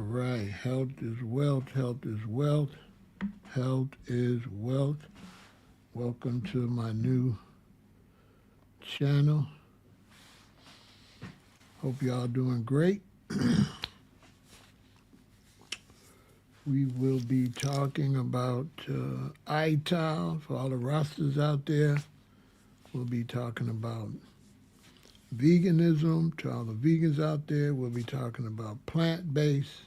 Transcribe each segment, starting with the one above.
right. Health is wealth. Health is wealth. Health is wealth. Welcome to my new channel. Hope y'all doing great. We will be talking about iTile for all the rosters out there. We'll be talking about veganism to all the vegans out there. We'll be talking about plant-based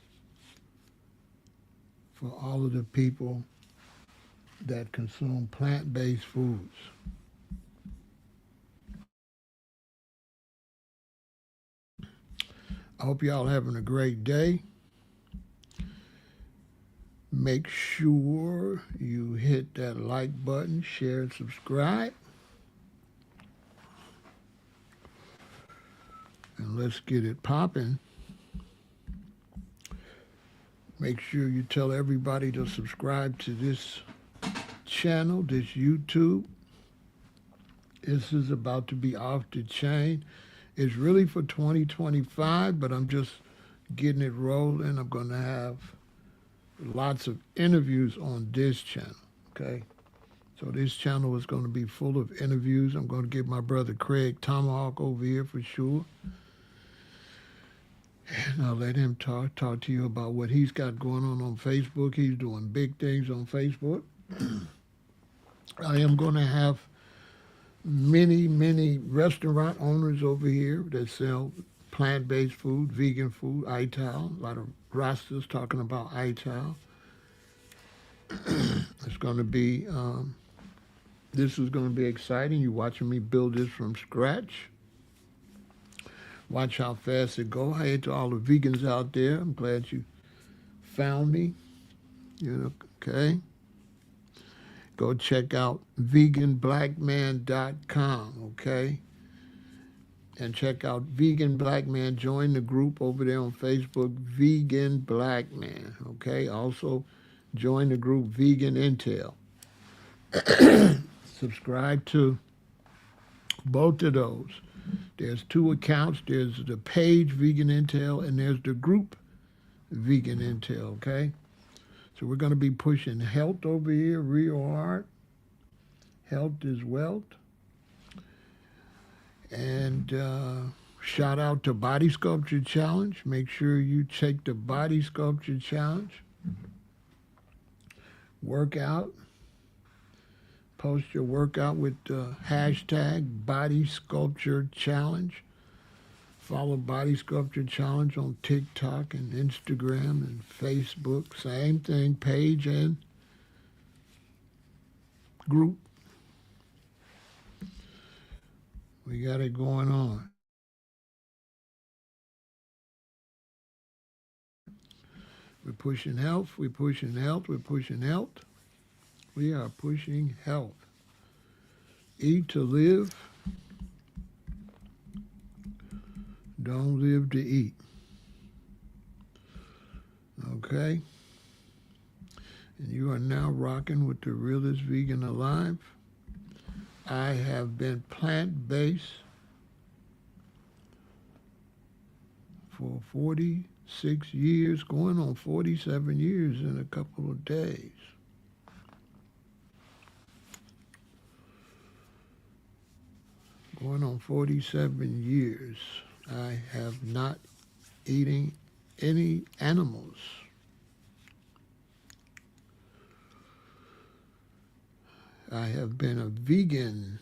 for all of the people that consume plant-based foods. I hope y'all having a great day. Make sure you hit that like button, share, and subscribe. And let's get it popping. Make sure you tell everybody to subscribe to this channel, this YouTube. This is about to be off the chain. It's really for 2025, but I'm just getting it rolling. I'm going to have lots of interviews on this channel, okay? So this channel is going to be full of interviews. I'm going to get my brother Craig Tomahawk over here for sure. And I'll let him talk to you about what he's got going on Facebook. He's doing big things on Facebook. I am going to have many restaurant owners over here that sell plant-based food, vegan food, iTile. A lot of rosters talking about iTile. It's going to be, this is going to be exciting. You're watching me build this from scratch. Watch how fast it goes. Hey to all the vegans out there. I'm glad you found me. Okay. Go check out veganblackman.com, okay? And check out Vegan Black Man. Join the group over there on Facebook, Vegan Black Man, okay? Also, join the group Vegan Intel. Subscribe to both of those. There's two accounts. There's the page Vegan Intel, and there's the group Vegan Intel, okay? So we're going to be pushing health over here real hard. Health is wealth. And shout out to Body Sculpture Challenge. Make sure you check the Body Sculpture Challenge. Workout. Post your workout with the hashtag Body Sculpture Challenge. Follow Body Sculpture Challenge on TikTok and Instagram and Facebook. Same thing, page and group. We got it going on. We're pushing health, we're pushing health, we're pushing health. We are pushing health. Eat to live. Don't live to eat. Okay? And you are now rocking with the realest vegan alive. I have been plant-based for 46 years, going on 47 years in a couple of days. Going on 47 years. I have not eaten any animals. I have been a vegan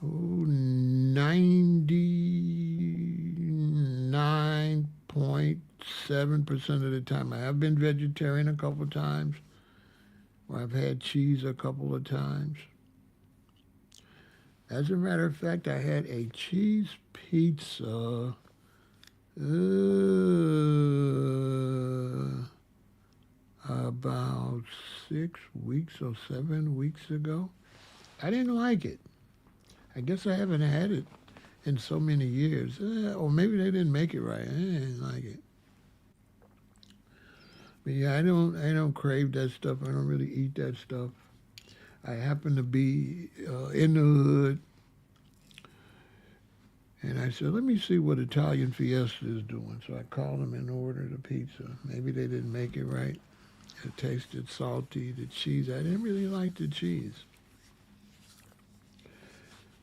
99.7% of the time. I have been vegetarian a couple of times, or I've had cheese a couple of times. As a matter of fact, I had a cheese pizza about 6 weeks or 7 weeks ago. I didn't like it. I guess I haven't had it in so many years. Or maybe they didn't make it right. I didn't like it. But yeah, I don't crave that stuff. I don't really eat that stuff. I happen to be in the hood, And I said, let me see what Italian Fiesta is doing. So I called them and ordered a pizza. Maybe they didn't make it right. It tasted salty. The cheese, I didn't really like the cheese.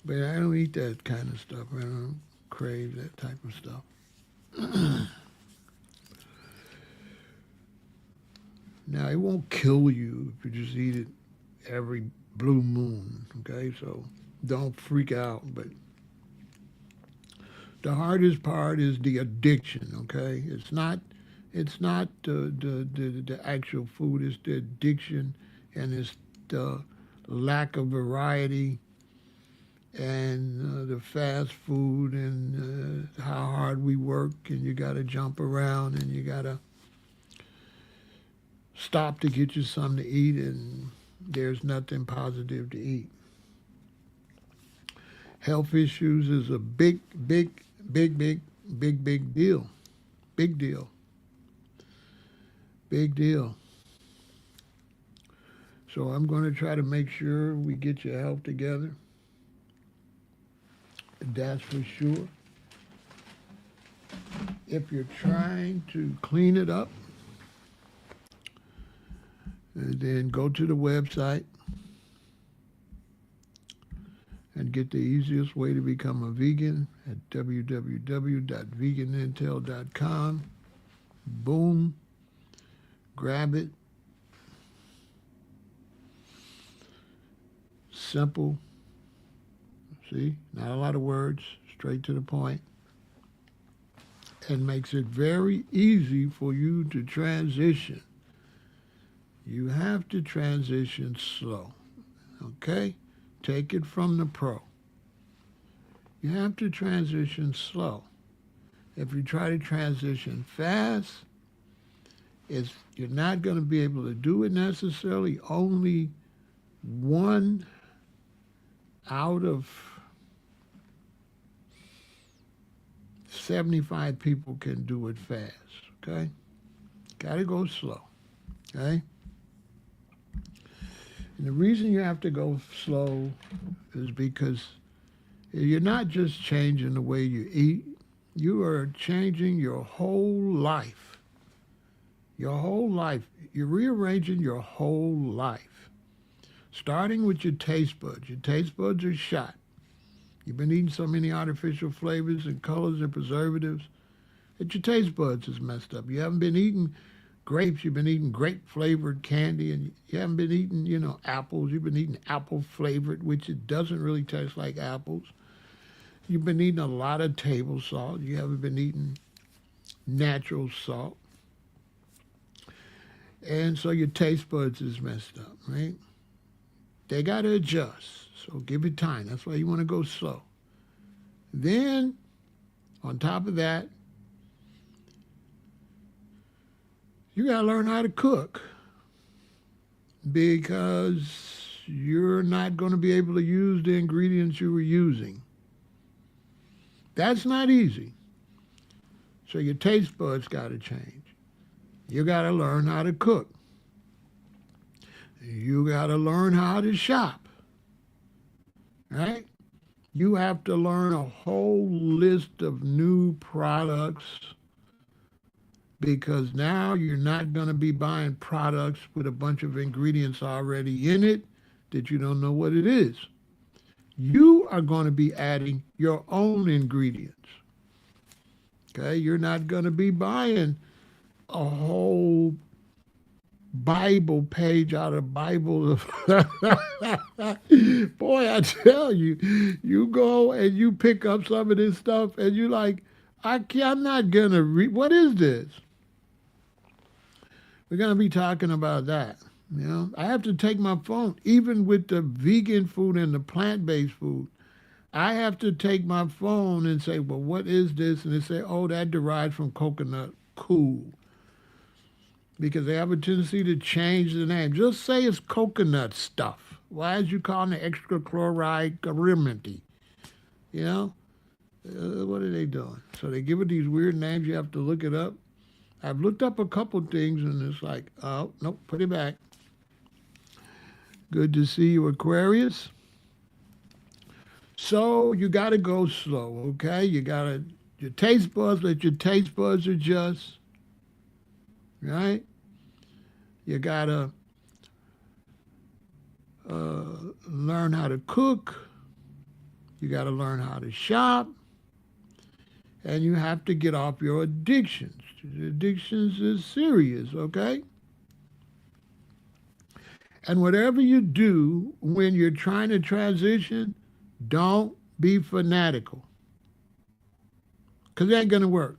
But I don't eat that kind of stuff. I don't crave that type of stuff. Now, it won't kill you if you just eat it every blue moon, okay? So don't freak out. But the hardest part is the addiction, okay? It's not the actual food, it's the addiction, and it's the lack of variety, and the fast food, and how hard we work, and you got to jump around, and you got to stop to get you something to eat, and there's nothing positive to eat. Health issues is a big deal. Big deal. Big deal. So I'm going to try to make sure we get your health together. That's for sure. If you're trying to clean it up, then go to the website and get the easiest way to become a vegan at www.veganintel.com. Boom. Grab it. Simple. See, not a lot of words, straight to the point. And makes it very easy for you to transition. You have to transition slow, okay? Take it from the pro. You have to transition slow. If you try to transition fast, you're not going to be able to do it necessarily. Only 1 out of 75 people can do it fast, okay? Got to go slow, okay? And the reason you have to go slow is because you're not just changing the way you eat, you are changing your whole life. Your whole life. You're rearranging your whole life. Starting with your taste buds. Your taste buds are shot. You've been eating so many artificial flavors and colors and preservatives that your taste buds is messed up. You haven't been eating grapes, you've been eating grape-flavored candy, and you haven't been eating, apples. You've been eating apple-flavored, which it doesn't really taste like apples. You've been eating a lot of table salt. You haven't been eating natural salt. And so your taste buds is messed up, right? They got to adjust, so give it time. That's why you want to go slow. Then, on top of that, you got to learn how to cook, because you're not going to be able to use the ingredients you were using. That's not easy. So your taste buds got to change. You got to learn how to cook. You got to learn how to shop, right? You have to learn a whole list of new products, because now you're not going to be buying products with a bunch of ingredients already in it that you don't know what it is. You are going to be adding your own ingredients. Okay? You're not going to be buying a whole Bible page out of Bible. Boy, I tell you, you go and you pick up some of this stuff and you're like, I'm not going to read. What is this? We're going to be talking about that. I have to take my phone, even with the vegan food and the plant-based food. I have to take my phone and say, well, what is this? And they say, oh, that derives from coconut. Cool. Because they have a tendency to change the name. Just say it's coconut stuff. Why is you calling it extra chloride carimity? What are they doing? So they give it these weird names. You have to look it up. I've looked up a couple things, and it's like, oh, nope, put it back. Good to see you, Aquarius. So you got to go slow, okay? You got to, your taste buds, let your taste buds adjust, right? You got to learn how to cook. You got to learn how to shop. And you have to get off your addictions. Addictions is serious, okay? And whatever you do when you're trying to transition, don't be fanatical, because it ain't going to work.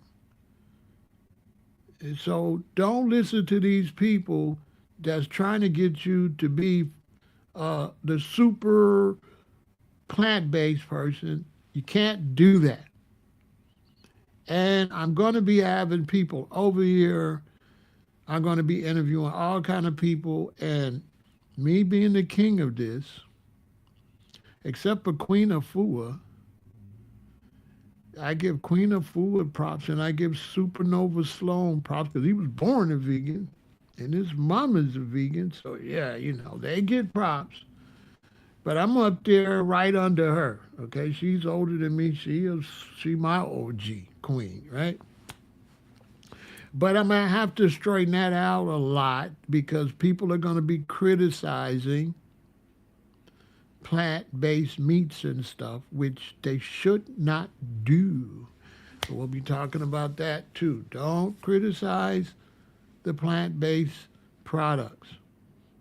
And so don't listen to these people that's trying to get you to be the super plant-based person. You can't do that. And I'm going to be having people over here. I'm going to be interviewing all kind of people, and me being the king of this, except for Queen Afua, I give Queen Afua props, and I give Supernova Sloan props because he was born a vegan, and his mom is a vegan. So yeah, they get props. But I'm up there right under her. Okay, she's older than me. She my OG queen, right? But I'm gonna have to straighten that out a lot because people are gonna be criticizing plant-based meats and stuff, which they should not do. So we'll be talking about that too. Don't criticize the plant-based products.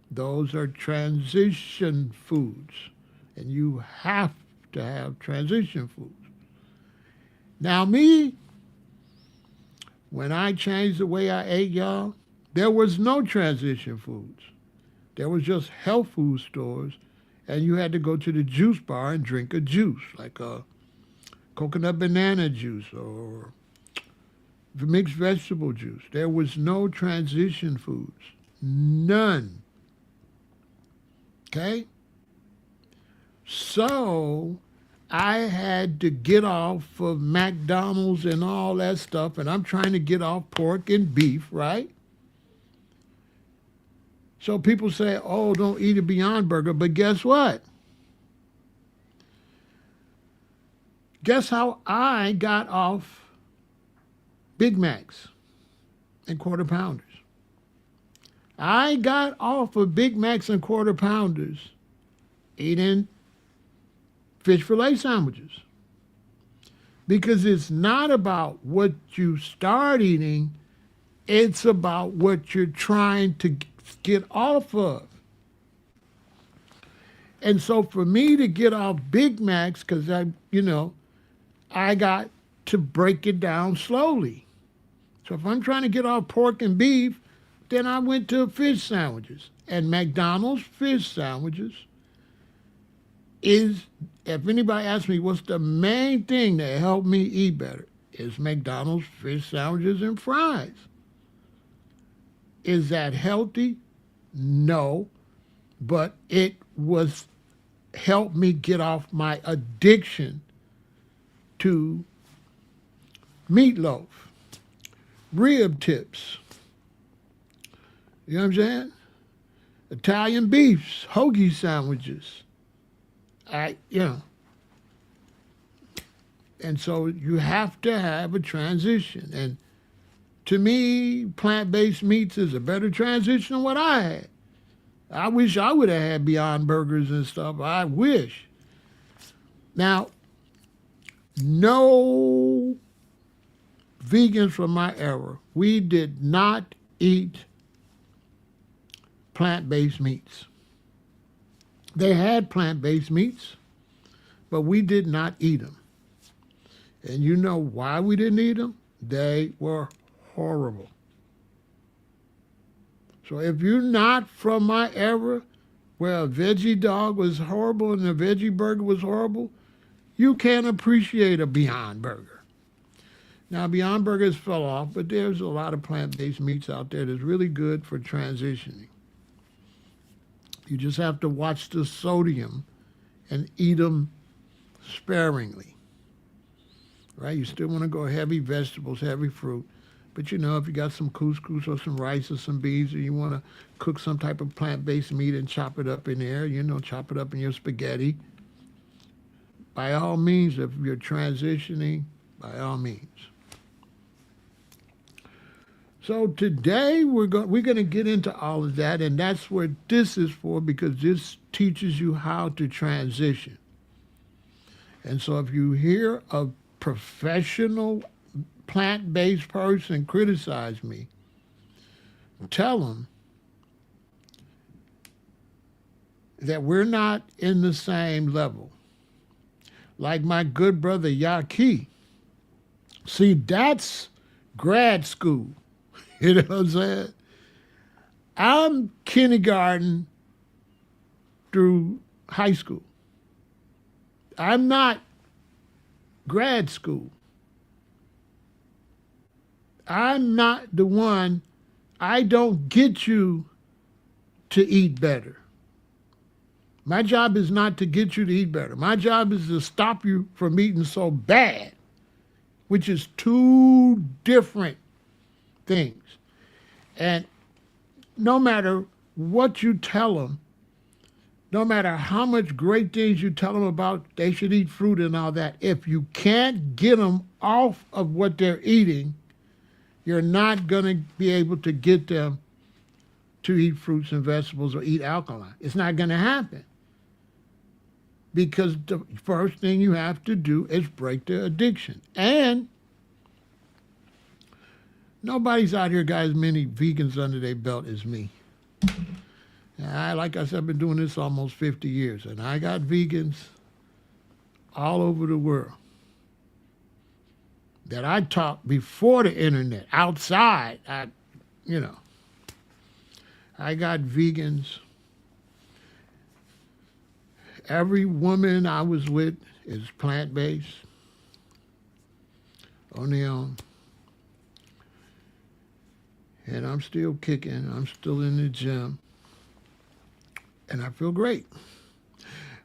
Those are transition foods, and you have to have transition foods. Now, me, when I changed the way I ate, y'all, there was no transition foods. There was just health food stores, and you had to go to the juice bar and drink a juice, like a coconut banana juice or mixed vegetable juice. There was no transition foods. None. Okay? So I had to get off of McDonald's and all that stuff, and I'm trying to get off pork and beef, right? So people say, oh, don't eat a Beyond Burger, but guess what? Guess how I got off Big Macs and Quarter Pounders? I got off of Big Macs and Quarter Pounders eating fish fillet sandwiches. Because it's not about what you start eating, it's about what you're trying to get off of. And so for me to get off Big Macs, because I got to break it down slowly. So if I'm trying to get off pork and beef, then I went to fish sandwiches. And McDonald's fish sandwiches is, if anybody asks me what's the main thing that helped me eat better, is McDonald's fish sandwiches and fries. Is that healthy? No. But it was helped me get off my addiction to meatloaf, rib tips, you know what I'm saying? Italian beefs, hoagie sandwiches. And so you have to have a transition. And to me, plant-based meats is a better transition than what I had. I wish I would have had Beyond Burgers and stuff. I wish. Now, no vegans from my era, we did not eat plant-based meats. They had plant-based meats, but we did not eat them. And you know why we didn't eat them? They were horrible. So if you're not from my era where a veggie dog was horrible and a veggie burger was horrible, you can't appreciate a Beyond Burger. Now, Beyond Burgers fell off, but there's a lot of plant-based meats out there that's really good for transitioning. You just have to watch the sodium and eat them sparingly, right? You still want to go heavy vegetables, heavy fruit. But, if you got some couscous or some rice or some beans, or you want to cook some type of plant-based meat and chop it up in there, chop it up in your spaghetti, by all means, if you're transitioning, by all means. So today we're going to get into all of that, and that's what this is for, because this teaches you how to transition. And so if you hear a professional plant-based person criticize me, tell them that we're not in the same level. Like my good brother Yaki. See, that's grad school. You know what I'm saying? I'm kindergarten through high school. I'm not grad school. I'm not the one. I don't get you to eat better. My job is not to get you to eat better. My job is to stop you from eating so bad, which is two different things. And no matter what you tell them, no matter how much great things you tell them about they should eat fruit and all that, if you can't get them off of what they're eating, you're not going to be able to get them to eat fruits and vegetables or eat alkaline. It's not going to happen. Because the first thing you have to do is break the addiction. And nobody's out here got as many vegans under their belt as me. Like I said, I've been doing this almost 50 years, and I got vegans all over the world that I taught before the internet, outside. I got vegans. Every woman I was with is plant-based on their own. And I'm still kicking. I'm still in the gym. And I feel great.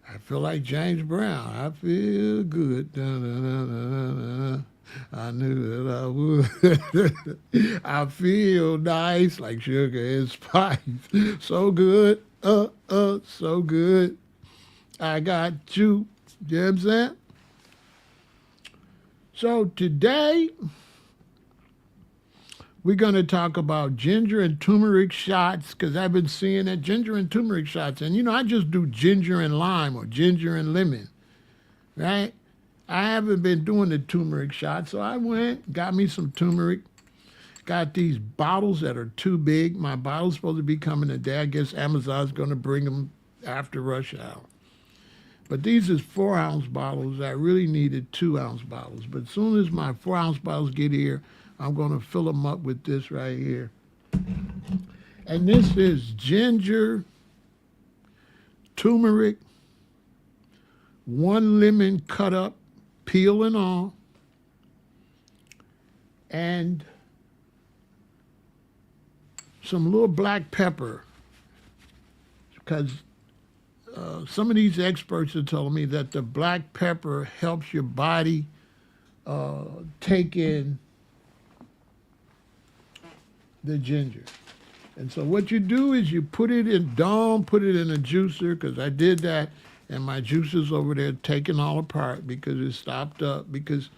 I feel like James Brown. I feel good. I knew that I would. I feel nice like sugar and spice. So good. So good. I got you. You know what I'm saying? So today, we're going to talk about ginger and turmeric shots, because I've been seeing that ginger and turmeric shots. And, I just do ginger and lime or ginger and lemon, right? I haven't been doing the turmeric shots, so I went, got me some turmeric, got these bottles that are too big. My bottle's supposed to be coming today. I guess Amazon's going to bring them after rush hour. But these is 4-ounce bottles. I really needed 2-ounce bottles. But as soon as my 4-ounce bottles get here, I'm going to fill them up with this right here. And this is ginger, turmeric, 1 lemon cut up, peel and all, and some little black pepper, because some of these experts are telling me that the black pepper helps your body take in the ginger. And so what you do is you put it in, don't put it in a juicer, because I did that, and my juicer's over there taken all apart because it stopped up, because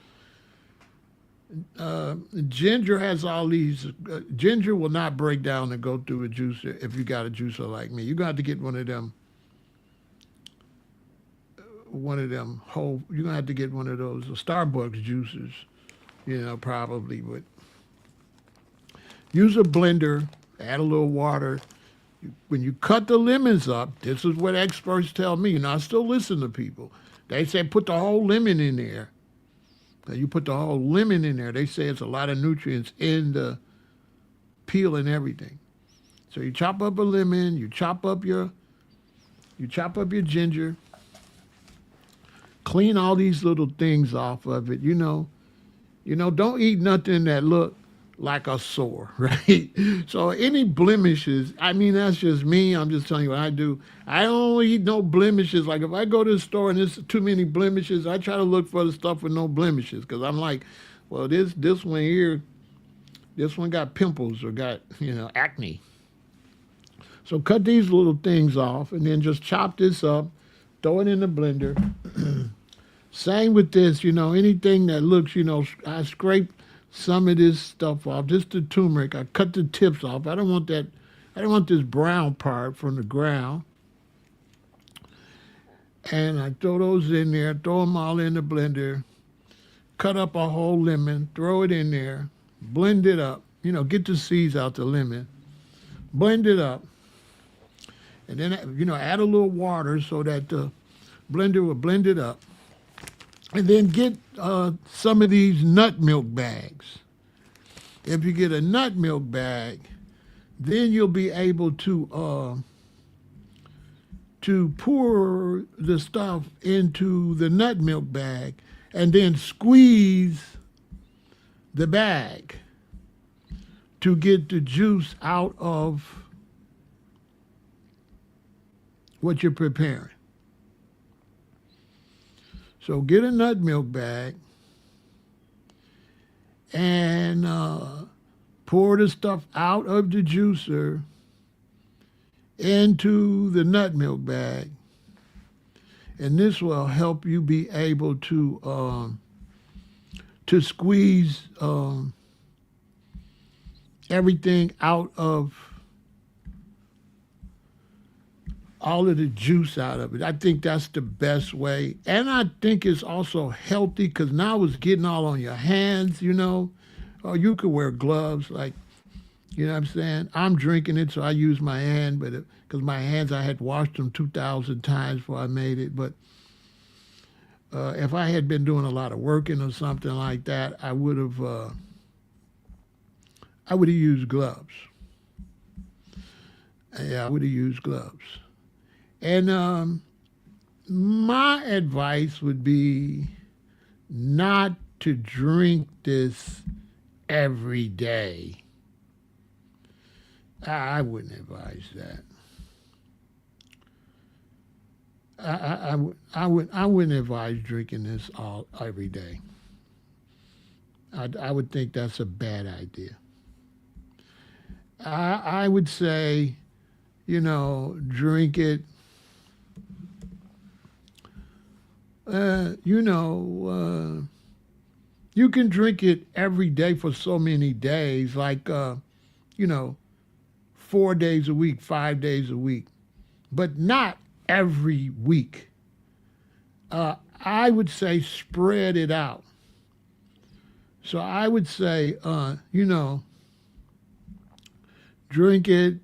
ginger has all these, ginger will not break down and go through a juicer if you got a juicer like me. You're going to have to get one of them whole, you're going to have to get one of those Starbucks juicers, probably. But use a blender, add a little water. When you cut the lemons up, this is what experts tell me. I still listen to people. They say put the whole lemon in there. Now you put the whole lemon in there. They say it's a lot of nutrients in the peel and everything. So you chop up a lemon, you chop up your ginger, clean all these little things off of it. Don't eat nothing that look like a sore, right? So any blemishes, that's just me. I'm just telling you what I do. I don't eat no blemishes. Like if I go to the store and there's too many blemishes, I try to look for the stuff with no blemishes, because I'm like, well, this one here, this one got pimples or got, acne. So cut these little things off and then just chop this up, throw it in the blender. Same with this, anything that looks, I scrape some of this stuff off, just the turmeric. I cut the tips off. I don't want that. I don't want this brown part from the ground. And I throw those in there, throw them all in the blender, cut up a whole lemon, throw it in there, blend it up, get the seeds out the lemon, blend it up, and then, add a little water so that the blender will blend it up. And then get some of these nut milk bags. If you get a nut milk bag, then you'll be able to pour the stuff into the nut milk bag and then squeeze the bag to get the juice out of what you're preparing. So get a nut milk bag and pour the stuff out of the juicer into the nut milk bag. And this will help you be able to squeeze everything out of all of the juice out of it. I think that's the best way. And I think it's also healthy because now it's getting all on your hands, Or you could wear gloves, like, you know what I'm saying? I'm drinking it, so I use my hand, but because my hands, I had washed them 2,000 times before I made it. But if I had been doing a lot of working or something like that, I would have used gloves. Yeah, I would have used gloves. And my advice would be not to drink this every day. I wouldn't advise that. I wouldn't advise drinking this every day. I would think that's a bad idea. I would say, drink it. You can drink it every day for so many days, like, 4 days a week, 5 days a week, but not every week. I would say spread it out. So I would say, drink it,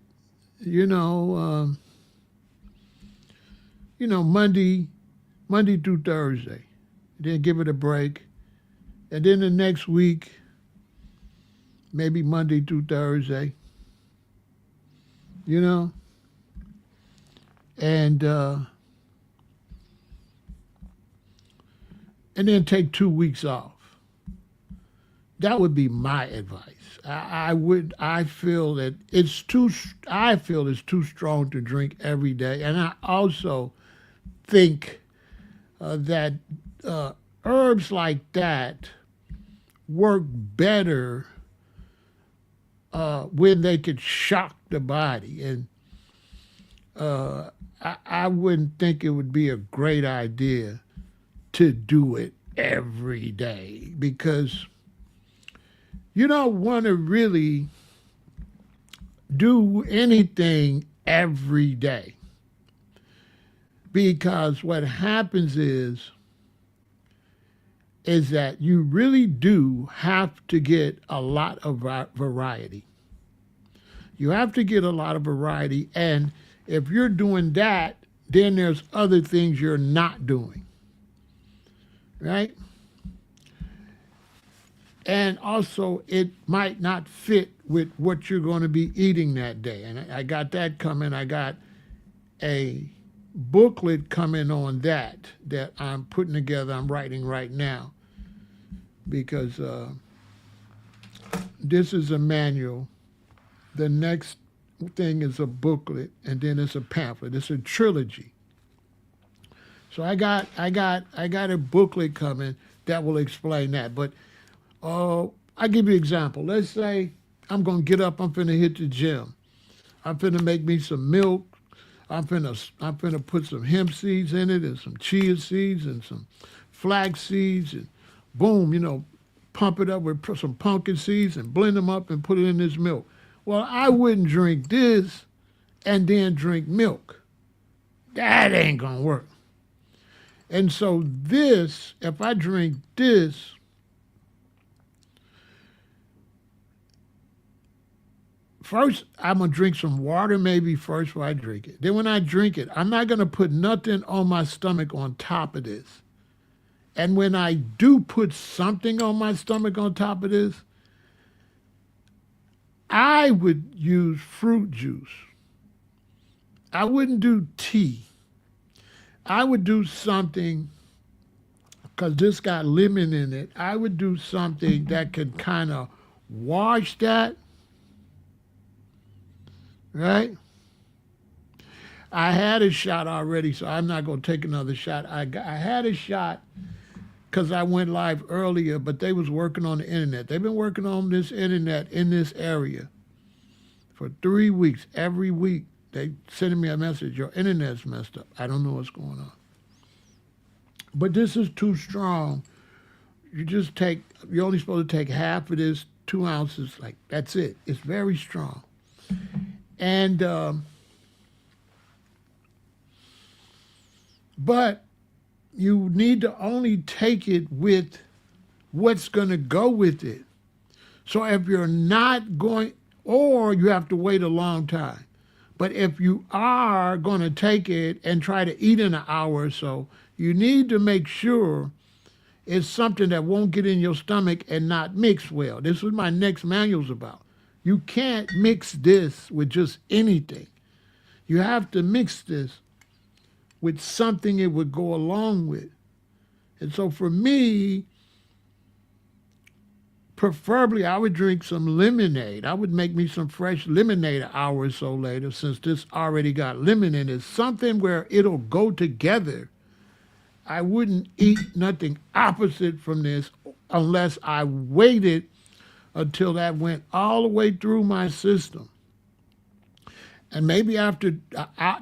Monday through Thursday. Then give it a break. And then the next week, maybe Monday through Thursday. And then take 2 weeks off. That would be my advice. I feel that it's too strong to drink every day. And I also think that herbs like that work better when they could shock the body. And I wouldn't think it would be a great idea to do it every day because you don't want to really do anything every day. Because what happens is that you really do have to get a lot of variety. You have to get a lot of variety, and if you're doing that, then there's other things you're not doing, right? And also, it might not fit with what you're going to be eating that day. And I got that coming. I got a booklet coming on that I'm putting together, I'm writing right now. Because this is a manual. The next thing is a booklet, and then it's a pamphlet. It's a trilogy. So I got a booklet coming that will explain that. But I'll give you an example. Let's say I'm going to get up, I'm finna hit the gym. I'm finna make me some milk. I'm finna put some hemp seeds in it and some chia seeds and some flax seeds and boom, pump it up with some pumpkin seeds and blend them up and put it in this milk. Well, I wouldn't drink this and then drink milk. That ain't gonna work. And so this, if I drink this, first I'm gonna drink some water maybe first before I drink it. Then when I drink it, I'm not gonna put nothing on my stomach on top of this. And when I do put something on my stomach on top of this, I would use fruit juice. I wouldn't do tea. I would do something, because this got lemon in it, I would do something that could kind of wash that, right? I had a shot already, so I'm not going to take another shot. I had a shot because I went live earlier, but they was working on the internet. They've been working on this internet in this area for 3 weeks. Every week, they sending me a message, your internet's messed up. I don't know what's going on. But this is too strong. You're only supposed to take half of this, 2 ounces, like that's it. It's very strong. And, but you need to only take it with what's going to go with it. So if you're not going, or you have to wait a long time. But if you are going to take it and try to eat in an hour or so, you need to make sure it's something that won't get in your stomach and not mix well. This is what my next manual's about. You can't mix this with just anything. You have to mix this with something it would go along with. And so for me, preferably I would drink some lemonade. I would make me some fresh lemonade an hour or so later, since this already got lemon in it. Something where it'll go together. I wouldn't eat nothing opposite from this unless I waited until that went all the way through my system. And maybe after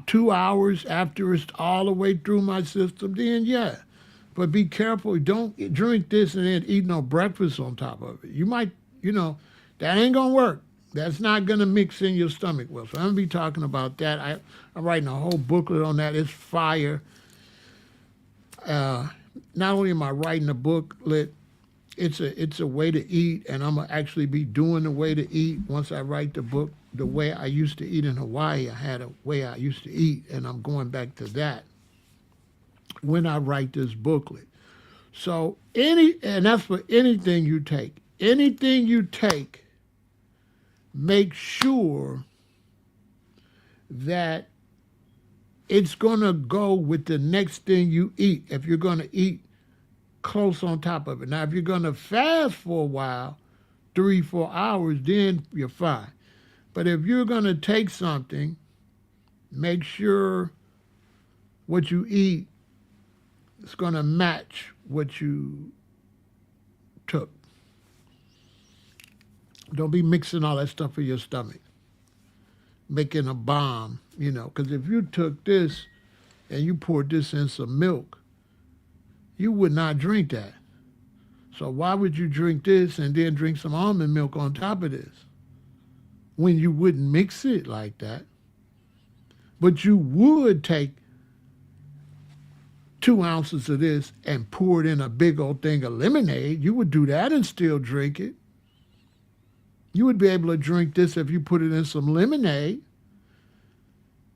2 hours, after it's all the way through my system, then yeah. But be careful. Don't drink this and then eat no breakfast on top of it. You might, that ain't going to work. That's not going to mix in your stomach well. So I'm going to be talking about that. I'm writing a whole booklet on that. It's fire. Not only am I writing a booklet, it's a way to eat, and I'm going to actually be doing the way to eat once I write the book. The way I used to eat in Hawaii, I had a way I used to eat, and I'm going back to that when I write this booklet. So and that's for anything you take. Anything you take, make sure that it's going to go with the next thing you eat if you're going to eat close on top of it. Now, if you're going to fast for a while, 3-4 hours, then you're fine. But if you're going to take something, make sure what you eat is going to match what you took. Don't be mixing all that stuff in your stomach, making a bomb, because if you took this and you poured this in some milk, you would not drink that. So why would you drink this and then drink some almond milk on top of this when you wouldn't mix it like that? But you would take 2 ounces of this and pour it in a big old thing of lemonade. You would do that and still drink it. You would be able to drink this if you put it in some lemonade.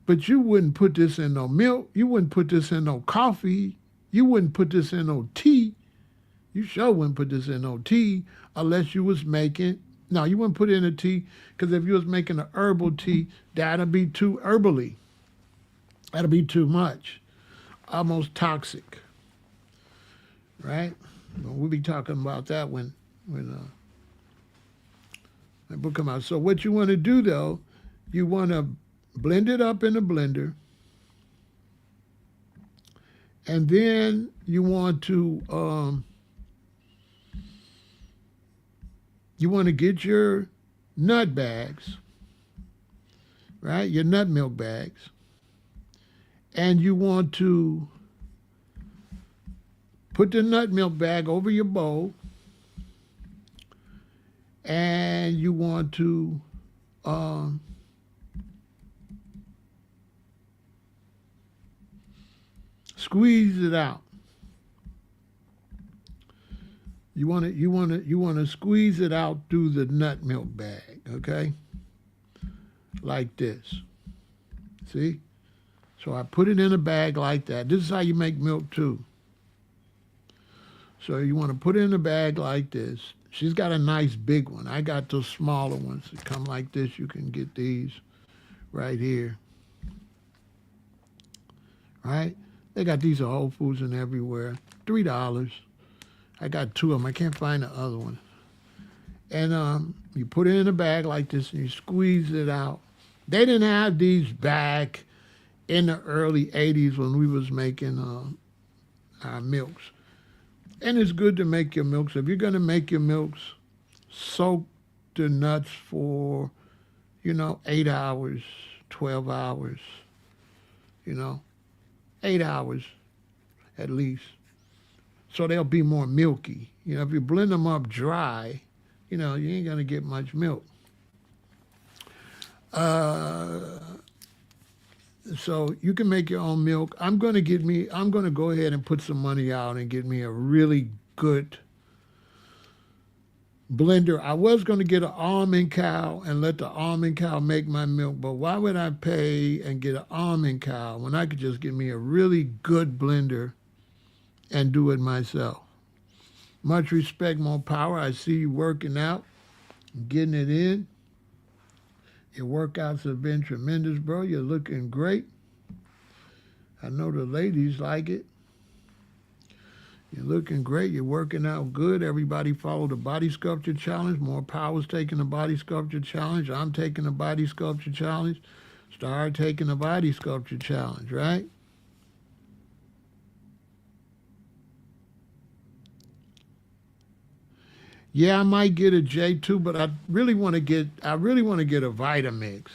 But you wouldn't put this in no milk. You wouldn't put this in no coffee. You wouldn't put this in no tea. You sure wouldn't put this in no tea unless you was making... No, you wouldn't put it in a tea, because if you was making an herbal tea, that'd be too herbally. That'd be too much. Almost toxic. Right? Well, we'll be talking about that when that book come out. So what you want to do, though, you want to blend it up in a blender. And then you want to get your nut bags, right? Your nut milk bags. And you want to put the nut milk bag over your bowl, and you want to squeeze it out. You want to squeeze it out through the nut milk bag, okay? Like this. See? So I put it in a bag like that. This is how you make milk too. So you want to put it in a bag like this. She's got a nice big one. I got those smaller ones that come like this. You can get these right here. Right? They got these at Whole Foods and everywhere. $3. I got two of them. I can't find the other one. And you put it in a bag like this and you squeeze it out. They didn't have these back in the early 80s when we was making our milks. And it's good to make your milks. If you're going to make your milks, soak the nuts for, 8 hours, 12 hours, 8 hours at least. So they'll be more milky. If you blend them up dry, you ain't going to get much milk. So you can make your own milk. I'm going to go ahead and put some money out and get me a really good blender. I was going to get an almond cow and let the almond cow make my milk, but why would I pay and get an almond cow when I could just get me a really good blender and do it myself? Much respect, more power. I see you working out, getting it in. Your workouts have been tremendous, bro. You're looking great. I know the ladies like it. You're looking great. You're working out good. Everybody follow the body sculpture challenge. More Power's taking the body sculpture challenge. I'm taking the body sculpture challenge. Start taking the body sculpture challenge, right? Yeah, I might get a J2, but I really want to get a Vitamix.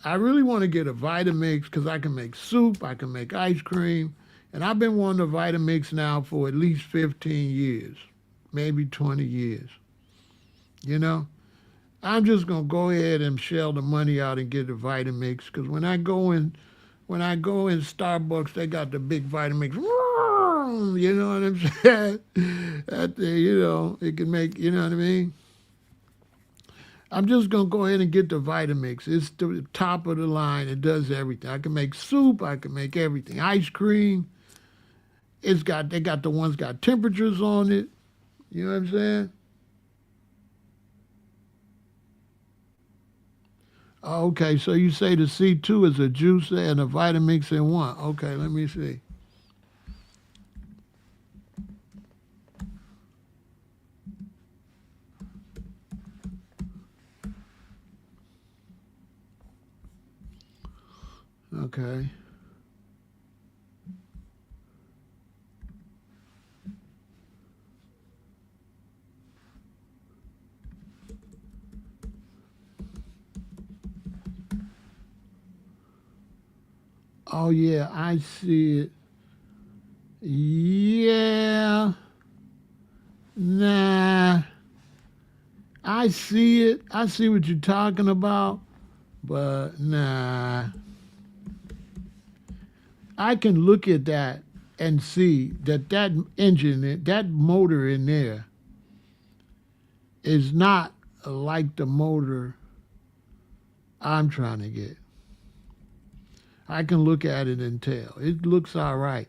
I really want to get a Vitamix because I can make soup, I can make ice cream, and I've been wanting a Vitamix now for at least 15 years, maybe 20 years. I'm just gonna go ahead and shell the money out and get a Vitamix because when I go in Starbucks, they got the big Vitamix. You know what I'm saying? It can make, you know what I mean? I'm just going to go ahead and get the Vitamix. It's the top of the line. It does everything. I can make soup. I can make everything. Ice cream. They got the ones got temperatures on it. You know what I'm saying? Okay, so you say the C2 is a juicer and a Vitamix in one. Okay, let me see. Okay. Oh, yeah, I see it. Yeah. Nah. I see it. I see what you're talking about. But, nah. I can look at that and see that engine, that motor in there is not like the motor I'm trying to get. I can look at it and tell. It looks all right.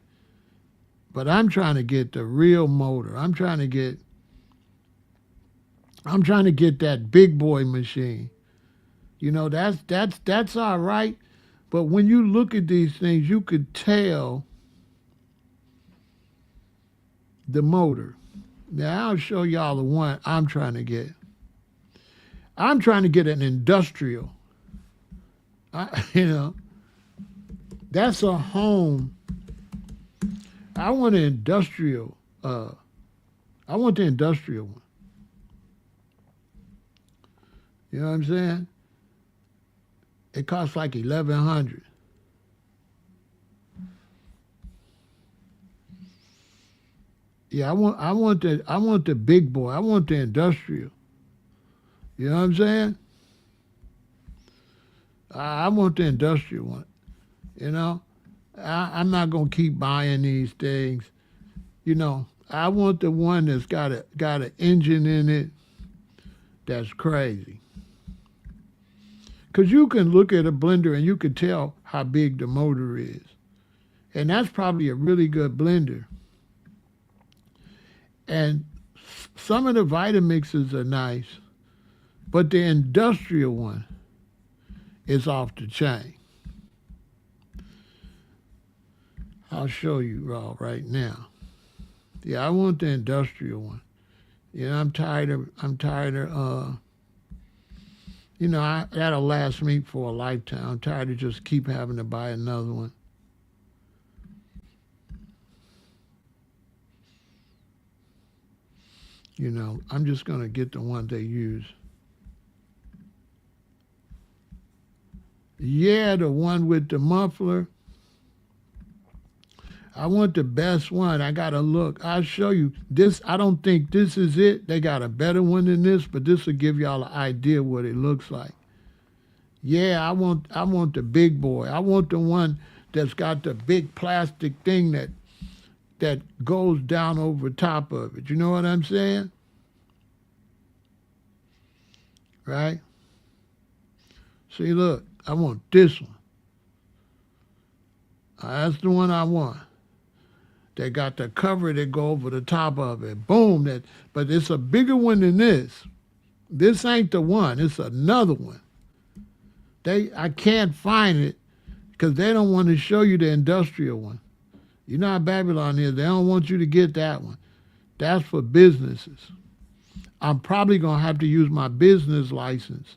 But I'm trying to get the real motor. I'm trying to get that big boy machine. That's all right. But when you look at these things, you could tell the motor. Now, I'll show y'all the one I'm trying to get. I'm trying to get an industrial. That's a home. I want an industrial. I want the industrial one. You know what I'm saying? It costs like $1,100. Yeah, I want the big boy. I want the industrial. You know what I'm saying? I want the industrial one. You know, I'm not gonna keep buying these things. You know, I want the one that's got an engine in it that's crazy. Cause you can look at a blender and you can tell how big the motor is, and that's probably a really good blender. And some of the Vitamixes are nice, but the industrial one is off the chain. I'll show you raw right now. Yeah, I want the industrial one. I'm tired of that'll last me for a lifetime. I'm tired of just keep having to buy another one. I'm just gonna get the one they use. Yeah, the one with the muffler. I want the best one. I gotta look. I'll show you this. I don't think this is it. They got a better one than this, but this will give y'all an idea what it looks like. Yeah, I want the big boy. I want the one that's got the big plastic thing that goes down over top of it. You know what I'm saying? Right? See, look, I want this one. That's the one I want. They got the cover that go over the top of it. Boom. But it's a bigger one than this. This ain't the one. It's another one. I can't find it because they don't want to show you the industrial one. You know how Babylon is. They don't want you to get that one. That's for businesses. I'm probably going to have to use my business license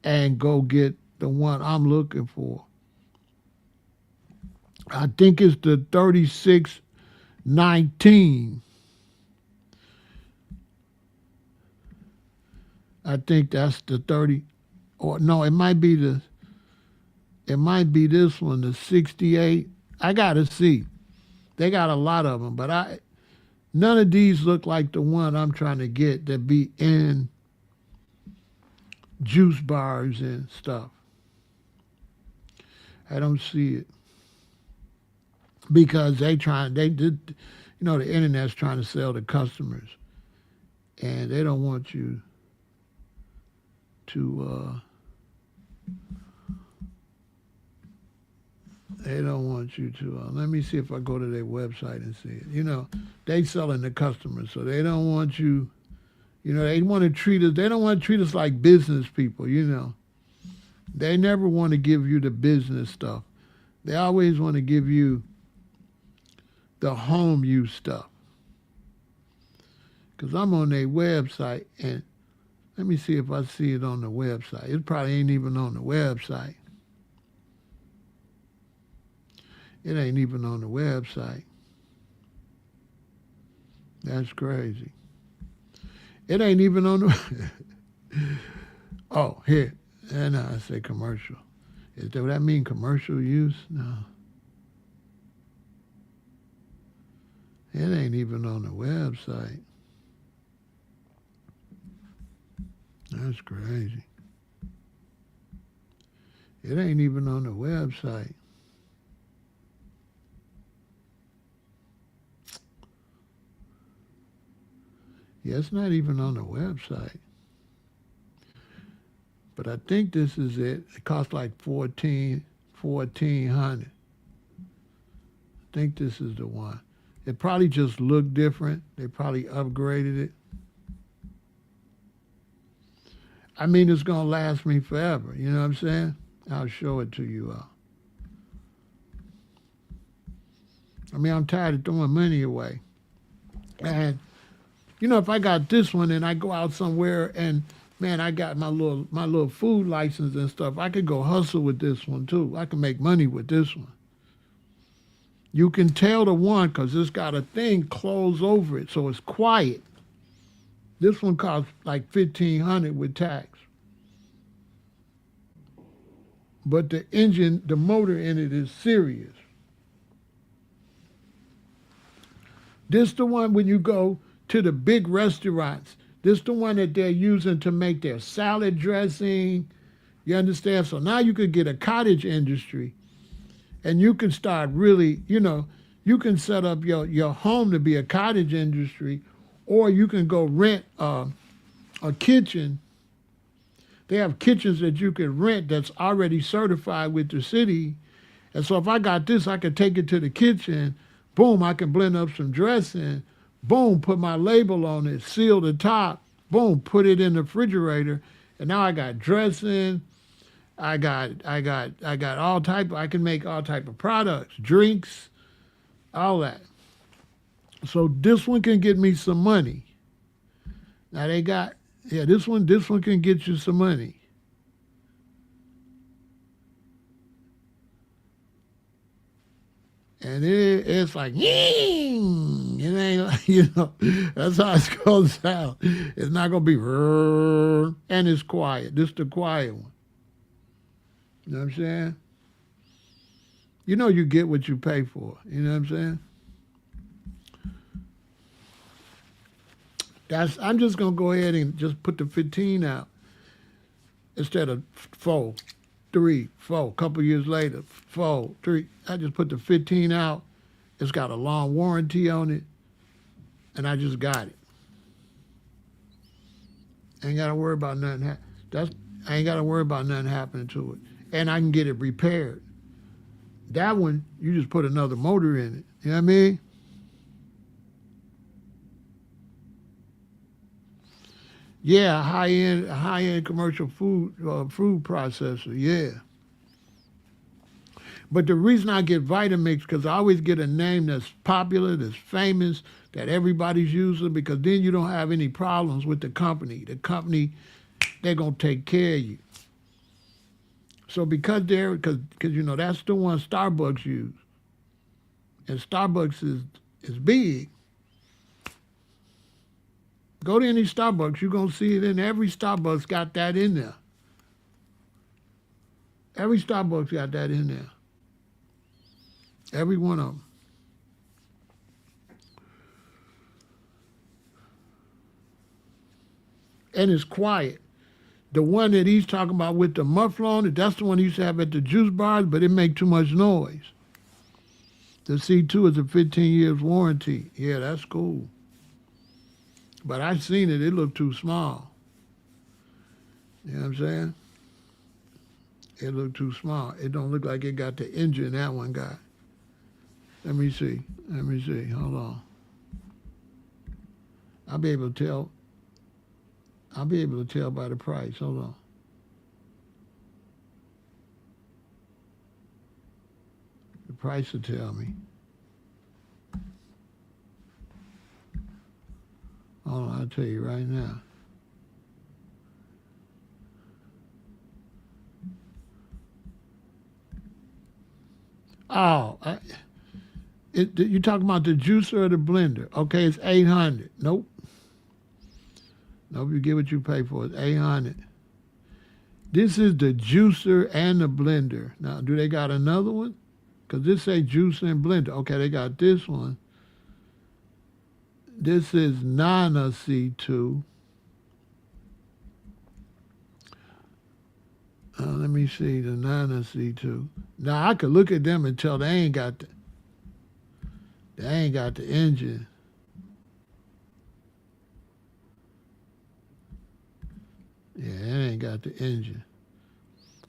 and go get the one I'm looking for. I think it's the 3619. I think that's the 30, or no, it might be this one, the 68. I gotta see. They got a lot of them, but none of these look like the one I'm trying to get that be in juice bars and stuff. I don't see it because they did, the internet's trying to sell to customers, and they don't want you to. They don't want you to. Let me see if I go to their website and see it. They selling to customers, so they don't want you. They want to treat us. They don't want to treat us like business people. They never want to give you the business stuff. They always want to give you the home use stuff. Because I'm on their website, and let me see if I see it on the website. It probably ain't even on the website. It ain't even on the website. That's crazy. It ain't even on the... Oh, here. And I say commercial. Does that mean commercial use? No. It ain't even on the website. That's crazy. It ain't even on the website. Yeah, it's not even on the website. But I think this is it. It costs like $1,400. I think this is the one. It probably just looked different. They probably upgraded it. I mean, it's going to last me forever. You know what I'm saying? I'll show it to you all. I mean, I'm tired of throwing money away. And, if I got this one and I go out somewhere and, man, I got my little food license and stuff, I could go hustle with this one, too. I can make money with this one. You can tell the one because it's got a thing closed over it, so it's quiet. This one costs like $1,500 with tax. But the motor in it is serious. This the one when you go to the big restaurants. This the one that they're using to make their salad dressing. You understand? So now you could get a cottage industry and you can start really, you can set up your home to be a cottage industry, or you can go rent a kitchen. They have kitchens that you can rent that's already certified with the city. And so if I got this, I can take it to the kitchen. Boom, I can blend up some dressing. Boom, put my label on it, seal the top. Boom, put it in the refrigerator. And now I got dressing. I got all type. I can make all type of products, drinks, all that. So this one can get me some money. Now they got, this one can get you some money. And it's like, ying! It ain't like, that's how it's going to sound. It's not going to be, and it's quiet. This is the quiet one. You know what I'm saying? You get what you pay for. You know what I'm saying? I'm just going to go ahead and just put the 15 out instead of 4, 3, 4. A couple years later, 4, 3. I just put the 15 out. It's got a long warranty on it, and I just got it. I ain't got to worry about nothing. I ain't got to worry about nothing happening to it, and I can get it repaired. That one, you just put another motor in it. You know what I mean? Yeah, high-end commercial food processor. Yeah. But the reason I get Vitamix, because I always get a name that's popular, that's famous, that everybody's using, because then you don't have any problems with the company. The company, they're going to take care of you. So because that's the one Starbucks use. And Starbucks is big. Go to any Starbucks, you're going to see it in every Starbucks got that in there. Every Starbucks got that in there. Every one of them. And it's quiet. The one that he's talking about with the muffler on it, that's the one he used to have at the juice bars, but it make too much noise. The C2 is a 15 years warranty. Yeah, that's cool. But I seen it. It looked too small. You know what I'm saying? It looked too small. It don't look like it got the engine that one got. Let me see. Hold on. I'll be able to tell by the price. Hold on. The price will tell me. Hold on, I'll tell you right now. Oh, you talking about the juicer or the blender? Okay, it's $800. Nope. You get what you pay for. It's $800. This is the juicer and the blender. Now, do they got another one? Because this say juicer and blender. Okay, they got this one. This is Nana C2. Let me see the Nana C2. Now I could look at them and tell they ain't got the engine. Yeah, they ain't got the engine.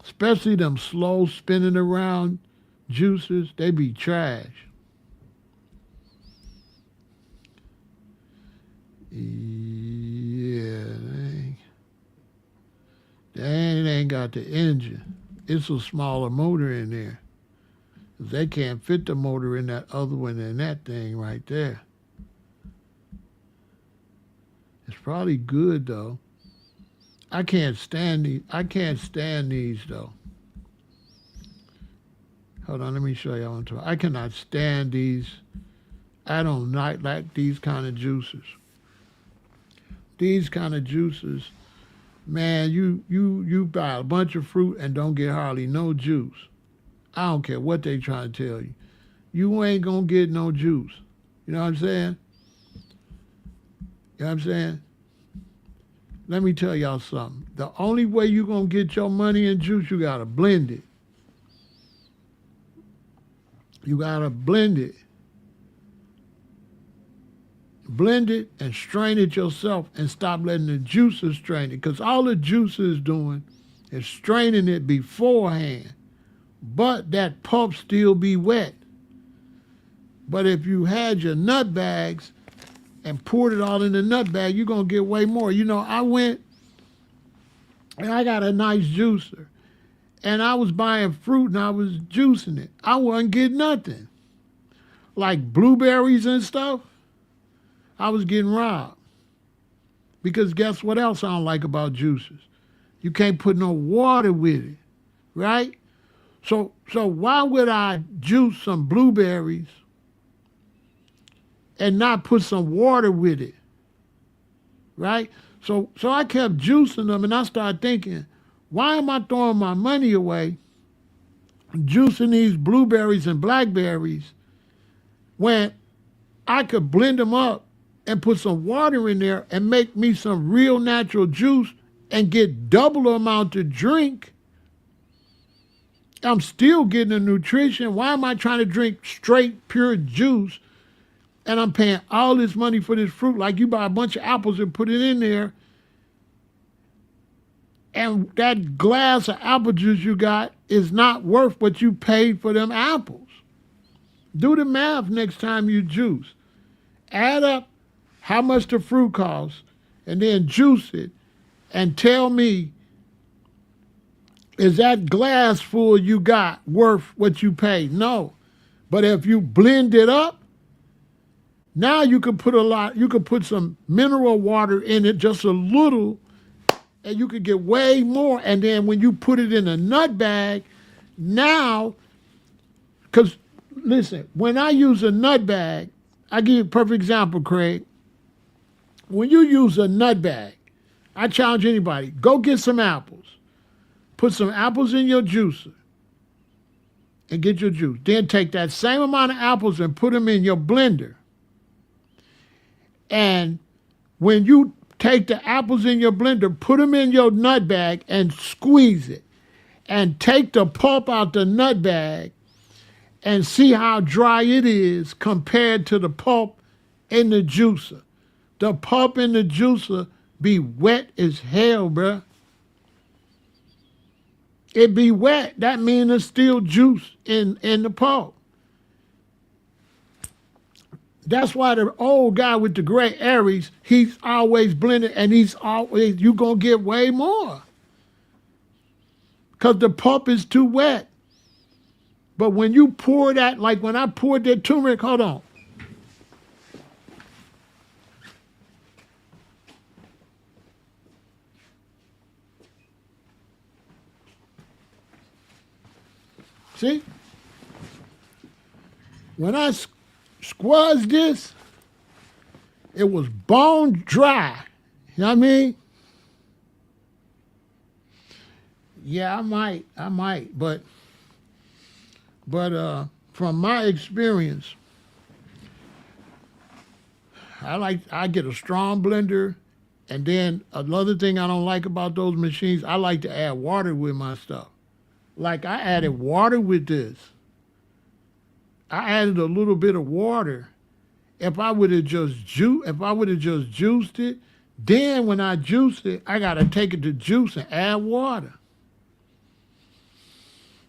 Especially them slow spinning around juicers, they be trash. Yeah, they ain't got the engine. It's a smaller motor in there. They can't fit the motor in that other one in that thing right there. It's probably good though. I can't stand these though. Hold on, let me show y'all. I cannot stand these. I don't like these kind of juicers. These kind of juices, man, you buy a bunch of fruit and don't get hardly no juice. I don't care what they trying to tell you. You ain't gonna get no juice. You know what I'm saying? You know what I'm saying? Let me tell y'all something. The only way you're going to get your money in juice, you got to blend it. You got to blend it. Blend it and strain it yourself and stop letting the juicer strain it. Because all the juicer is doing is straining it beforehand. But that pulp still be wet. But if you had your nut bags and poured it all in the nut bag, you're going to get way more. You know, I went and I got a nice juicer. And I was buying fruit and I was juicing it. I wasn't getting nothing. Like blueberries and stuff, I was getting robbed. Because guess what else I don't like about juices? You can't put no water with it, right? So why would I juice some blueberries and not put some water with it, right? So I kept juicing them, and I started thinking, why am I throwing my money away juicing these blueberries and blackberries when I could blend them up and put some water in there and make me some real natural juice and get double the amount to drink? I'm still getting the nutrition. Why am I trying to drink straight, pure juice and I'm paying all this money for this fruit? Like you buy a bunch of apples and put it in there, and that glass of apple juice you got is not worth what you paid for them apples. Do the math next time you juice. Add up how much the fruit costs and then juice it and tell me, is that glass full you got worth what you paid? No. But if you blend it up, now you can put some mineral water in it, just a little, and you could get way more. And then when you put it in a nut bag, now, because listen, when I use a nut bag, I give you a perfect example, Craig. When you use a nut bag, I challenge anybody, go get some apples. Put some apples in your juicer and get your juice. Then take that same amount of apples and put them in your blender. And when you take the apples in your blender, put them in your nut bag and squeeze it. And take the pulp out the nut bag and see how dry it is compared to the pulp in the juicer. The pulp in the juicer be wet as hell, bruh. It be wet. That means there's still juice in the pulp. That's why the old guy with the gray Aries, he's always blended, and you going to get way more. Because the pulp is too wet. But when you pour that, like when I poured that turmeric, hold on. See? When I squeezed this, it was bone dry. You know what I mean? Yeah, I might, but from my experience, I get a strong blender, and then another thing I don't like about those machines, I like to add water with my stuff. Like I added water with this. I added a little bit of water. If I would have just juiced it, then when I juiced it, I gotta take it to juice and add water.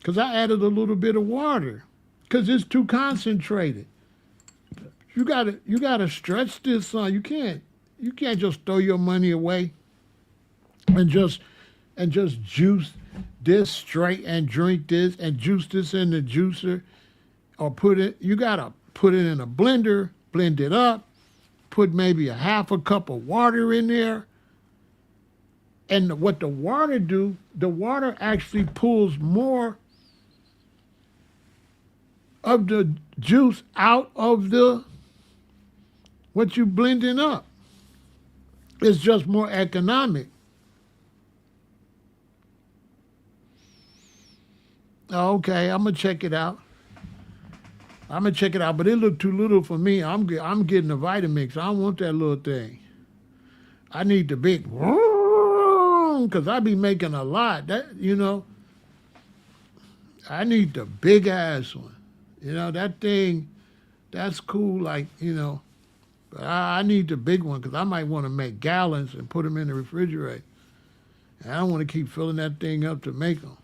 Cause I added a little bit of water. Cause it's too concentrated. You gotta stretch this on. You can't just throw your money away and just juice this straight and drink this and juice this in the juicer, or you gotta put it in a blender, blend it up, put maybe a half a cup of water in there. And what the water do, the water actually pulls more of the juice out of what you blending up. It's just more economic. Okay, I'm gonna check it out. But it looked too little for me. I'm getting the Vitamix. I don't want that little thing. I need the big, because I be making a lot. I need the big ass one. That thing, that's cool. Like, but I need the big one because I might want to make gallons and put them in the refrigerator. And I don't want to keep filling that thing up to make them.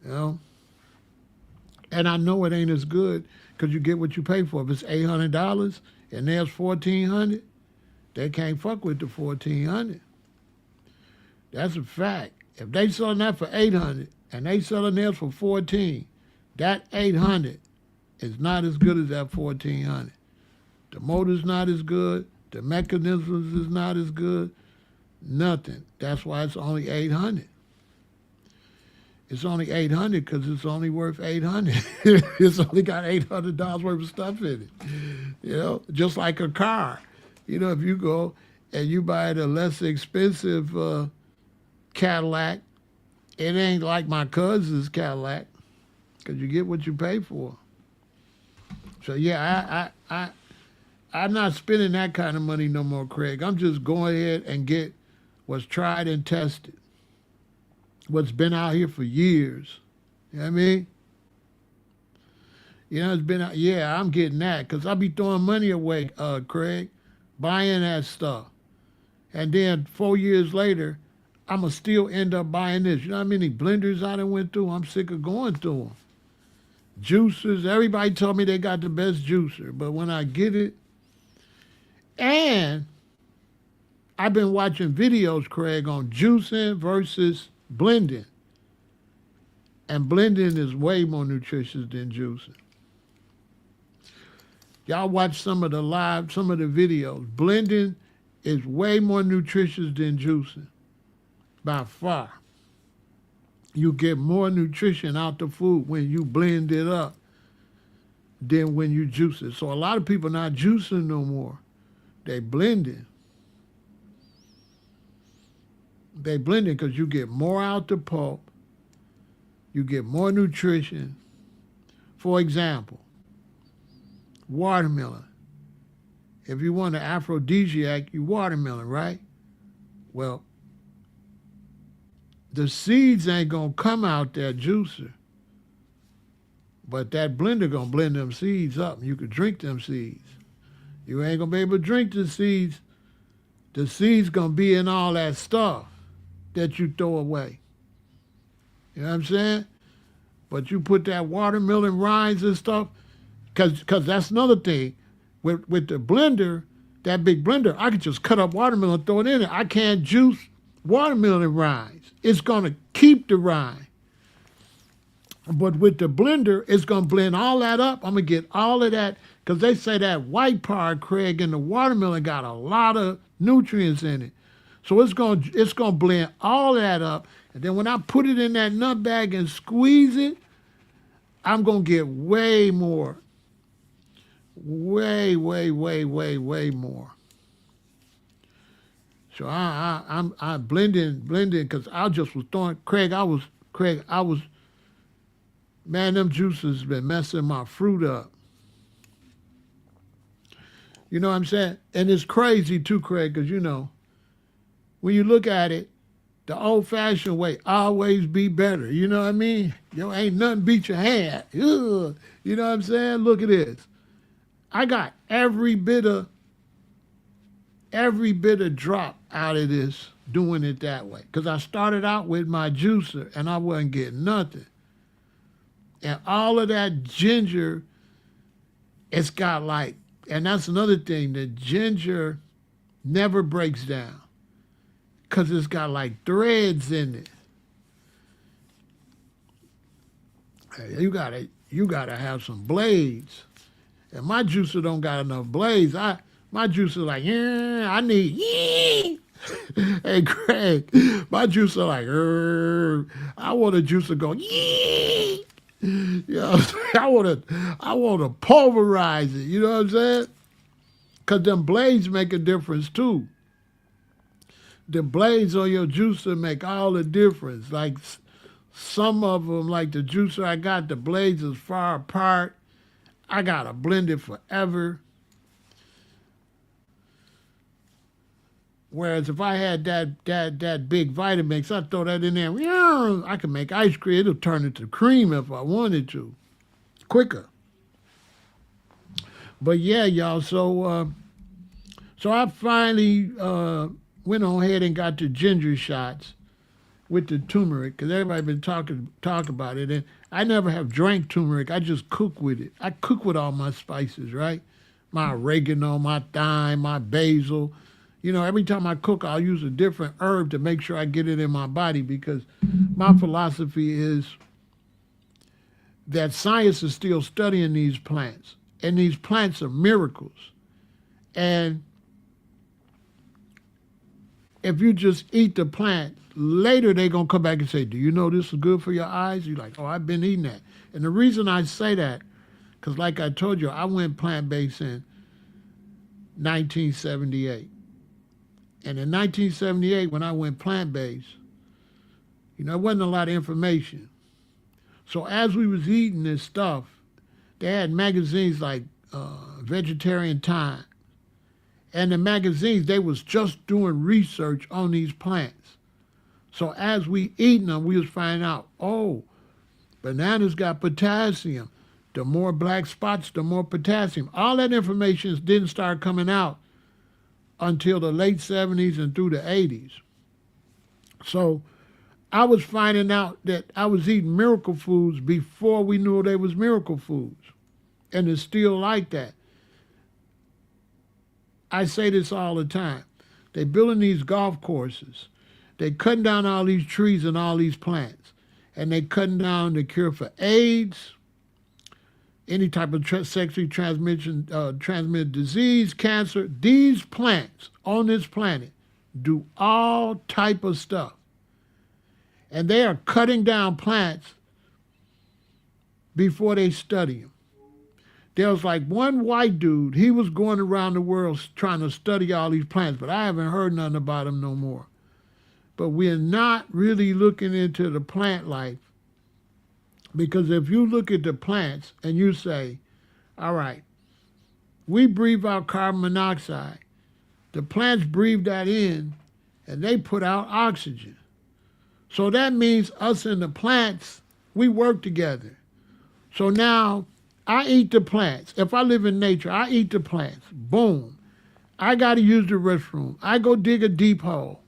You know? And I know it ain't as good because you get what you pay for. If it's $800 and there's $1,400, they can't fuck with the $1,400. That's a fact. If they selling that for $800 and they selling theirs for $1,400, that $800 is not as good as that $1,400. The motor's not as good. The mechanisms is not as good. Nothing. That's why it's only $800. It's only $800 because it's only worth $800. It's only got $800 worth of stuff in it. Just like a car. If you go and you buy the less expensive Cadillac, it ain't like my cousin's Cadillac because you get what you pay for. So yeah, I'm not spending that kind of money no more, Craig. I'm just going ahead and get what's tried and tested, what's been out here for years. You know what I mean? It's been out. Yeah, I'm getting that because I be throwing money away, Craig, buying that stuff. And then 4 years later, I'm going to still end up buying this. You know how many blenders I done went through? I'm sick of going through them. Juicers, everybody told me they got the best juicer. But when I get it, and I've been watching videos, Craig, on juicing versus blending. And blending is way more nutritious than juicing. Y'all watch some of the videos. Blending is way more nutritious than juicing. By far. You get more nutrition out the food when you blend it up than when you juice it. So a lot of people not juicing no more. They blending. They blending because you get more out the pulp. You get more nutrition. For example, watermelon. If you want an aphrodisiac, you watermelon, right? Well, the seeds ain't going to come out that juicer. But that blender going to blend them seeds up and you can drink them seeds. You ain't going to be able to drink the seeds. The seeds going to be in all that stuff that you throw away. You know what I'm saying? But you put that watermelon rinds and stuff, because that's another thing. With the blender, that big blender, I can just cut up watermelon, throw it in there. I can't juice watermelon rinds. It's going to keep the rind. But with the blender, it's going to blend all that up. I'm going to get all of that, because they say that white part, Craig, in the watermelon got a lot of nutrients in it. So it's going to blend all that up. And then when I put it in that nut bag and squeeze it, I'm going to get way more. Way more. So I'm blending because I just was throwing, man, them juices been messing my fruit up. You know what I'm saying? And it's crazy too, Craig, because when you look at it, the old-fashioned way, always be better. You know what I mean? Ain't nothing beat your hand. Ugh. You know what I'm saying? Look at this. I got every bit of drop out of this doing it that way. Because I started out with my juicer and I wasn't getting nothing. And all of that ginger, it's got like, and that's another thing, the ginger never breaks down. Because it's got like threads in it. Hey, you gotta have some blades. And my juicer don't got enough blades. My juicer like, yeah, I need, yeah. Hey, Craig, my juicer like, I want a juicer go, yeah. I want to pulverize it. You know what I'm saying? Because them blades make a difference too. The blades on your juicer make all the difference. Like some of them, like the juicer I got, the blades is far apart. I got to blend it forever. Whereas if I had that big Vitamix, I'd throw that in there. Yeah, I can make ice cream. It'll turn into cream if I wanted to, quicker. But yeah, y'all. So I finally went on ahead and got the ginger shots with the turmeric because everybody been talk about it, and I never have drank turmeric. I just cook with it. I cook with all my spices, right? My oregano, my thyme, my basil. You know, every time I cook, I'll use a different herb to make sure I get it in my body because my philosophy is that science is still studying these plants, and these plants are miracles. And if you just eat the plant, later they're going to come back and say, do you know this is good for your eyes? You're like, oh, I've been eating that. And the reason I say that, because like I told you, I went plant-based in 1978. And in 1978, when I went plant-based, you know, there wasn't a lot of information. So as we was eating this stuff, they had magazines like Vegetarian Time. And the magazines, they was just doing research on these plants. So as we eating them, we was finding out, oh, bananas got potassium. The more black spots, the more potassium. All that information didn't start coming out until the late 70s and through the 80s. So I was finding out that I was eating miracle foods before we knew they was miracle foods. And it's still like that. I say this all the time. They building these golf courses. They cutting down all these trees and all these plants. And they cutting down the cure for AIDS, any type of sexually transmitted disease, cancer. These plants on this planet do all type of stuff. And they are cutting down plants before they study them. There was like one white dude, he was going around the world trying to study all these plants, but I haven't heard nothing about him no more. But we're not really looking into the plant life, because if you look at the plants and you say, all right, we breathe out carbon monoxide, the plants breathe that in and they put out oxygen. So that means us and the plants, we work together. So now I eat the plants. If I live in nature, I eat the plants. Boom. I got to use the restroom. I go dig a deep hole.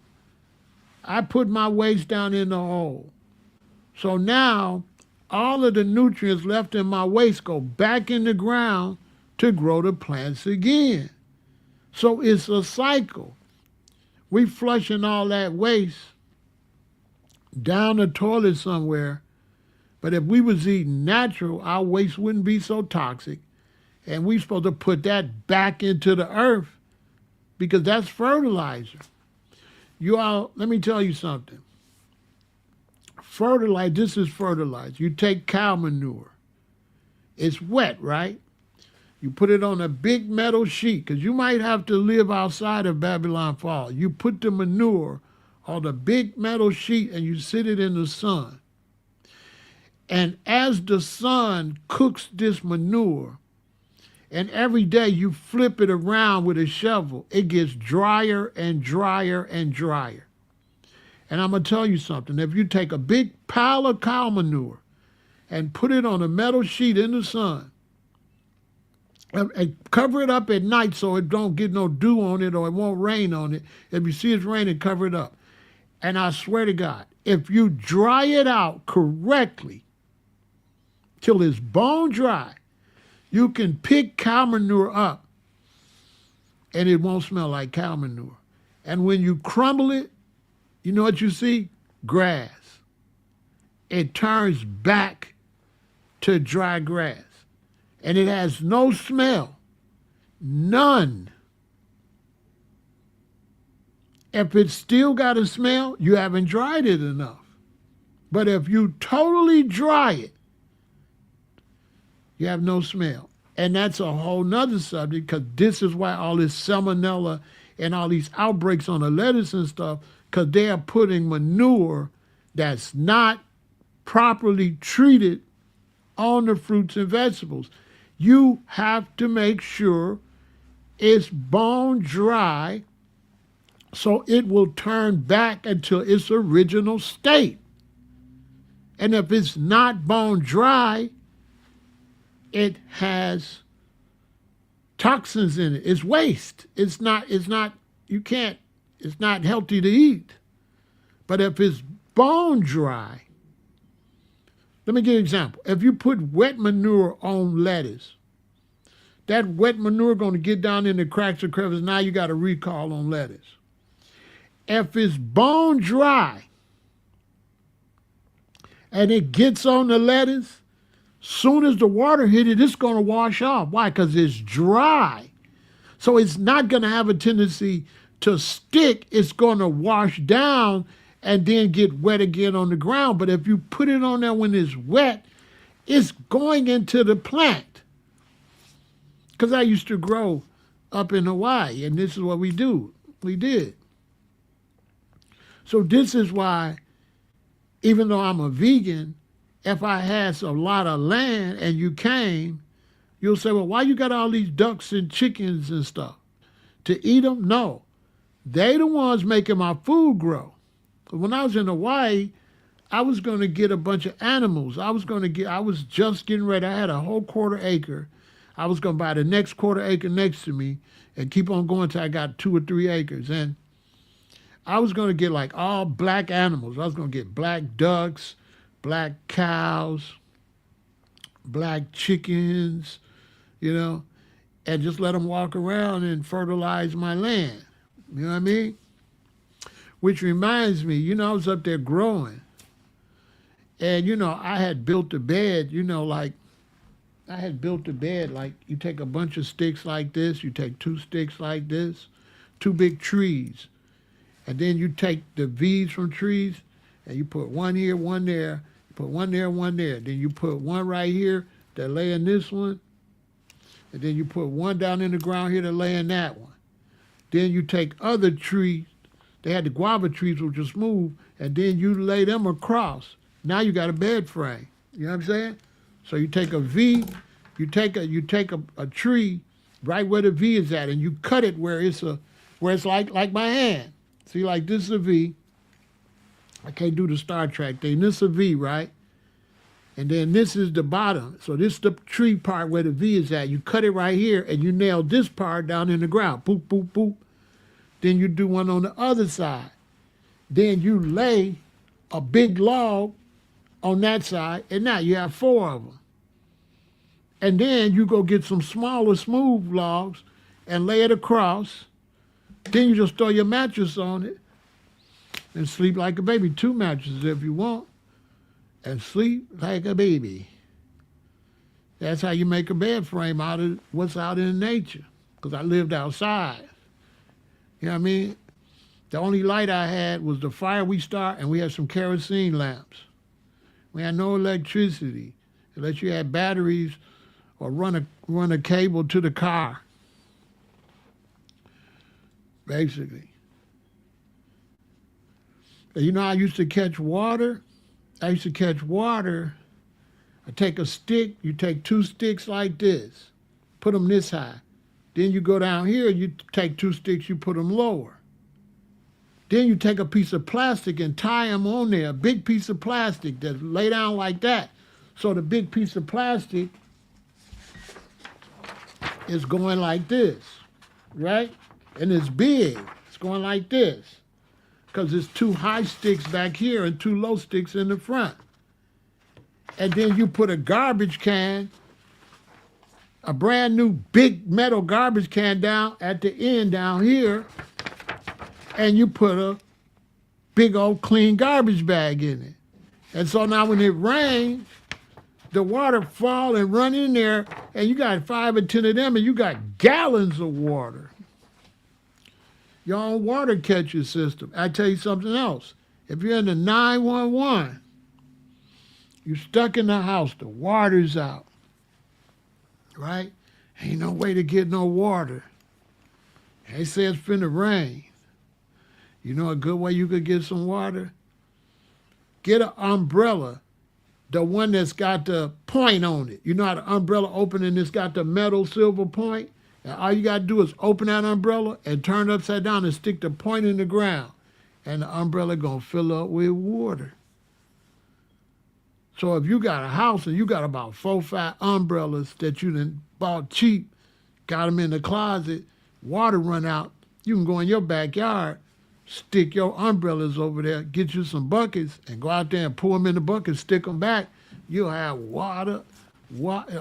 I put my waste down in the hole. So now all of the nutrients left in my waste go back in the ground to grow the plants again. So it's a cycle. We flushing all that waste down the toilet somewhere. But if we was eating natural, our waste wouldn't be so toxic. And we supposed to put that back into the earth because that's fertilizer. You all, let me tell you something. Fertilizer, this is fertilizer. You take cow manure. It's wet, right? You put it on a big metal sheet because you might have to live outside of Babylon Falls. You put the manure on a big metal sheet and you sit it in the sun. And as the sun cooks this manure, and every day you flip it around with a shovel, it gets drier and drier and drier. And I'm going to tell you something. If you take a big pile of cow manure and put it on a metal sheet in the sun, and cover it up at night so it don't get no dew on it or it won't rain on it. If you see it's raining, cover it up. And I swear to God, if you dry it out correctly till it's bone dry, you can pick cow manure up and it won't smell like cow manure. And when you crumble it, you know what you see? Grass. It turns back to dry grass. And it has no smell. None. If it's still got a smell, you haven't dried it enough. But if you totally dry it, you have no smell. And that's a whole nother subject, because this is why all this salmonella and all these outbreaks on the lettuce and stuff, because they are putting manure that's not properly treated on the fruits and vegetables. You have to make sure it's bone dry So it will turn back into its original state. And if it's not bone dry, it has toxins in it. It's waste. You can't, it's not healthy to eat. But if it's bone dry, let me give you an example. If you put wet manure on lettuce, that wet manure going to get down in the cracks and crevices. Now you got a recall on lettuce. If it's bone dry and it gets on the lettuce, soon as the water hit it, it's going to wash off. Why? Because it's dry. So it's not going to have a tendency to stick. It's going to wash down and then get wet again on the ground. But if you put it on there when it's wet, it's going into the plant. Because I used to grow up in Hawaii, and this is what we did. So this is why, even though I'm a vegan, if I had a lot of land and you came, you'll say, well, why you got all these ducks and chickens and stuff? To eat them? No. They the ones making my food grow. When I was in Hawaii, I was going to get a bunch of animals. I was just getting ready. I had a whole quarter acre. I was going to buy the next quarter acre next to me and keep on going till I got 2 or 3 acres. And I was going to get like all black animals. I was going to get black ducks, black cows, black chickens, and just let them walk around and fertilize my land. You know what I mean? Which reminds me, I was up there growing. And, I had built a bed, like you take a bunch of sticks like this, you take 2 sticks like this, 2 big trees. And then you take the V's from trees and you put one here, one there, you put one there, one there. Then you put one right here that lay in this one. And then you put one down in the ground here that lay in that one. Then you take other trees. They had the guava trees which were smooth, and then you lay them across. Now you got a bed frame. You know what I'm saying? So you take a V, you take a tree right where the V is at, and you cut it where it's like my hand. See, like this is a V. I can't do the Star Trek thing. This is a V, right? And then this is the bottom. So this is the tree part where the V is at. You cut it right here, and you nail this part down in the ground. Boop, boop, boop. Then you do one on the other side. Then you lay a big log on that side, and now you have 4 of them. And then you go get some smaller, smooth logs and lay it across. Then you just throw your mattress on it and sleep like a baby. 2 mattresses if you want, and sleep like a baby. That's how you make a bed frame out of what's out in nature, because I lived outside. You know what I mean? The only light I had was the fire we start, and we had some kerosene lamps. We had no electricity unless you had batteries or run a cable to the car, basically. And I used to catch water? I take a stick, you take 2 sticks like this, put them this high. Then you go down here, you take 2 sticks, you put them lower. Then you take a piece of plastic and tie them on there, a big piece of plastic that lay down like that. So the big piece of plastic is going like this, right? And it's big. It's going like this because there's 2 high sticks back here and 2 low sticks in the front. And then you put a garbage can, a brand new big metal garbage can down at the end down here, and you put a big old clean garbage bag in it. And so now when it rains, the water fall and run in there, and you got 5 or 10 of them, and you got gallons of water. Your own water catcher system. I tell you something else. If you're in the 911, you're stuck in the house, the water's out, right? Ain't no way to get no water. They say it's finna rain. You know a good way you could get some water? Get an umbrella, the one that's got the point on it. You know how the umbrella opening that's got the metal silver point? And all you got to do is open that umbrella and turn it upside down and stick the point in the ground. And the umbrella going to fill up with water. So if you got a house and you got about 4 or 5 umbrellas that you done bought cheap, got them in the closet, water run out, you can go in your backyard, stick your umbrellas over there, get you some buckets, and go out there and pour them in the bucket, stick them back. You'll have water.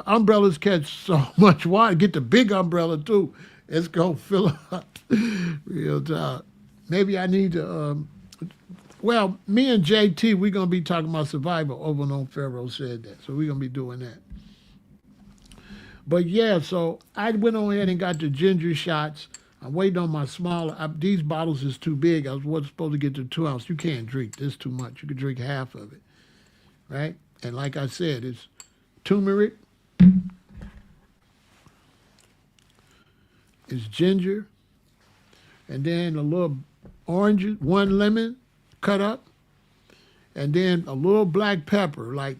Umbrellas catch so much water. Get the big umbrella, too. It's going to fill up real time. Maybe I need to, well, me and JT, we're going to be talking about survival over on Pharaoh Said That. So we're going to be doing that. But yeah, so I went on ahead and got the ginger shots. I'm waiting on my smaller. These bottles is too big. I was supposed to get the 2 ounce. You can't drink this too much. You can drink half of it, right? And like I said, it's turmeric, it's ginger, and then a little orange, 1 lemon cut up, and then a little black pepper, like,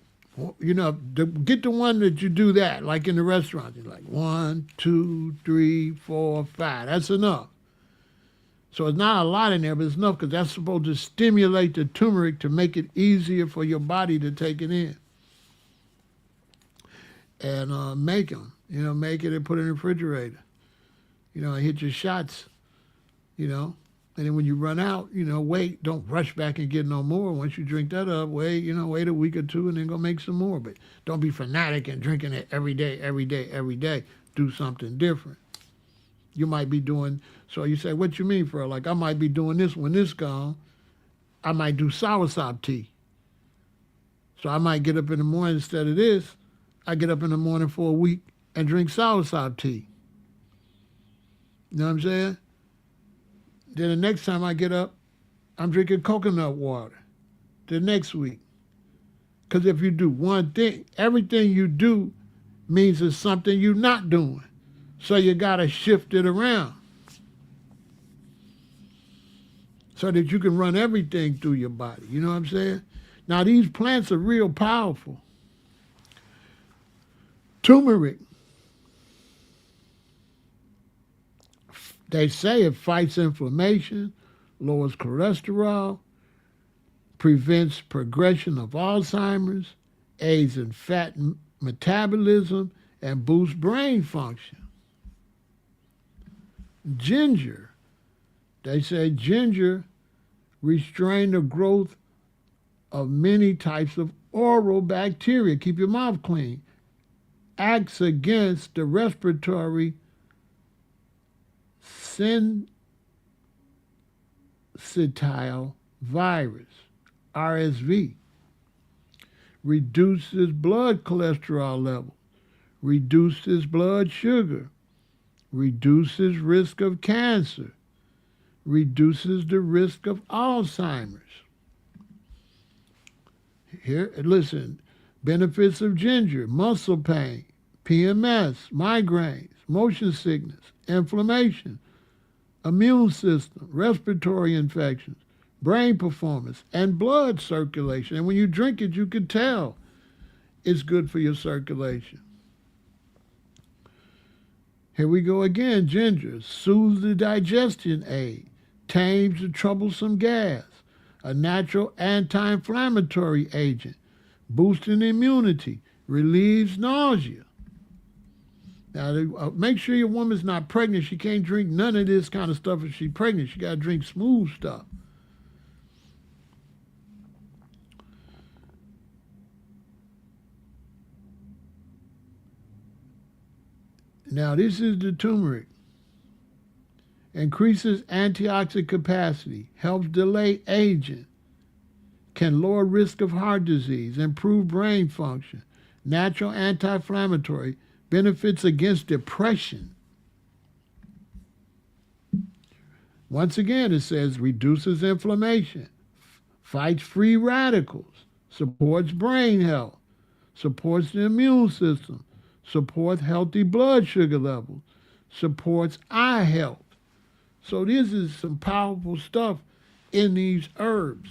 you know, get the one that you do that, like in the restaurant. You're like 1, 2, 3, 4, 5. That's enough. So it's not a lot in there, but it's enough because that's supposed to stimulate the turmeric to make it easier for your body to take it in. And make them, you know, make it and put it in the refrigerator. You know, hit your shots, you know. And then when you run out, you know, wait, don't rush back and get no more. Once you drink that up, wait a week or 2 and then go make some more. But don't be fanatic and drinking it every day, every day, every day. Do something different. You might be doing, so you say, what you mean, for like, I might be doing this when this gone. I might do soursop tea. So I might get up in the morning instead of this. I get up in the morning for a week and drink soursop tea. You know what I'm saying? Then the next time I get up, I'm drinking coconut water the next week. Because if you do one thing, everything you do means it's something you're not doing. So you got to shift it around so that you can run everything through your body. You know what I'm saying? Now, these plants are real powerful. Turmeric. They say it fights inflammation, lowers cholesterol, prevents progression of Alzheimer's, aids in fat metabolism, and boosts brain function. Ginger. They say ginger restrains the growth of many types of oral bacteria. Keep your mouth clean. Acts against the respiratory syncytial virus, RSV, reduces blood cholesterol level, reduces blood sugar, reduces risk of cancer, reduces the risk of Alzheimer's. Here, listen, benefits of ginger: muscle pain, PMS, migraines, motion sickness, inflammation, immune system, respiratory infections, brain performance, and blood circulation. And when you drink it, you can tell it's good for your circulation. Here we go again. Ginger soothes the digestion aid, tames the troublesome gas, a natural anti-inflammatory agent, boosting immunity, relieves nausea. Now, make sure your woman's not pregnant. She can't drink none of this kind of stuff if she's pregnant. She got to drink smooth stuff. Now, this is the turmeric. Increases antioxidant capacity, helps delay aging, can lower risk of heart disease, improve brain function, natural anti-inflammatory, benefits against depression. Once again, it says reduces inflammation, fights free radicals, supports brain health, supports the immune system, supports healthy blood sugar levels, supports eye health. So this is some powerful stuff in these herbs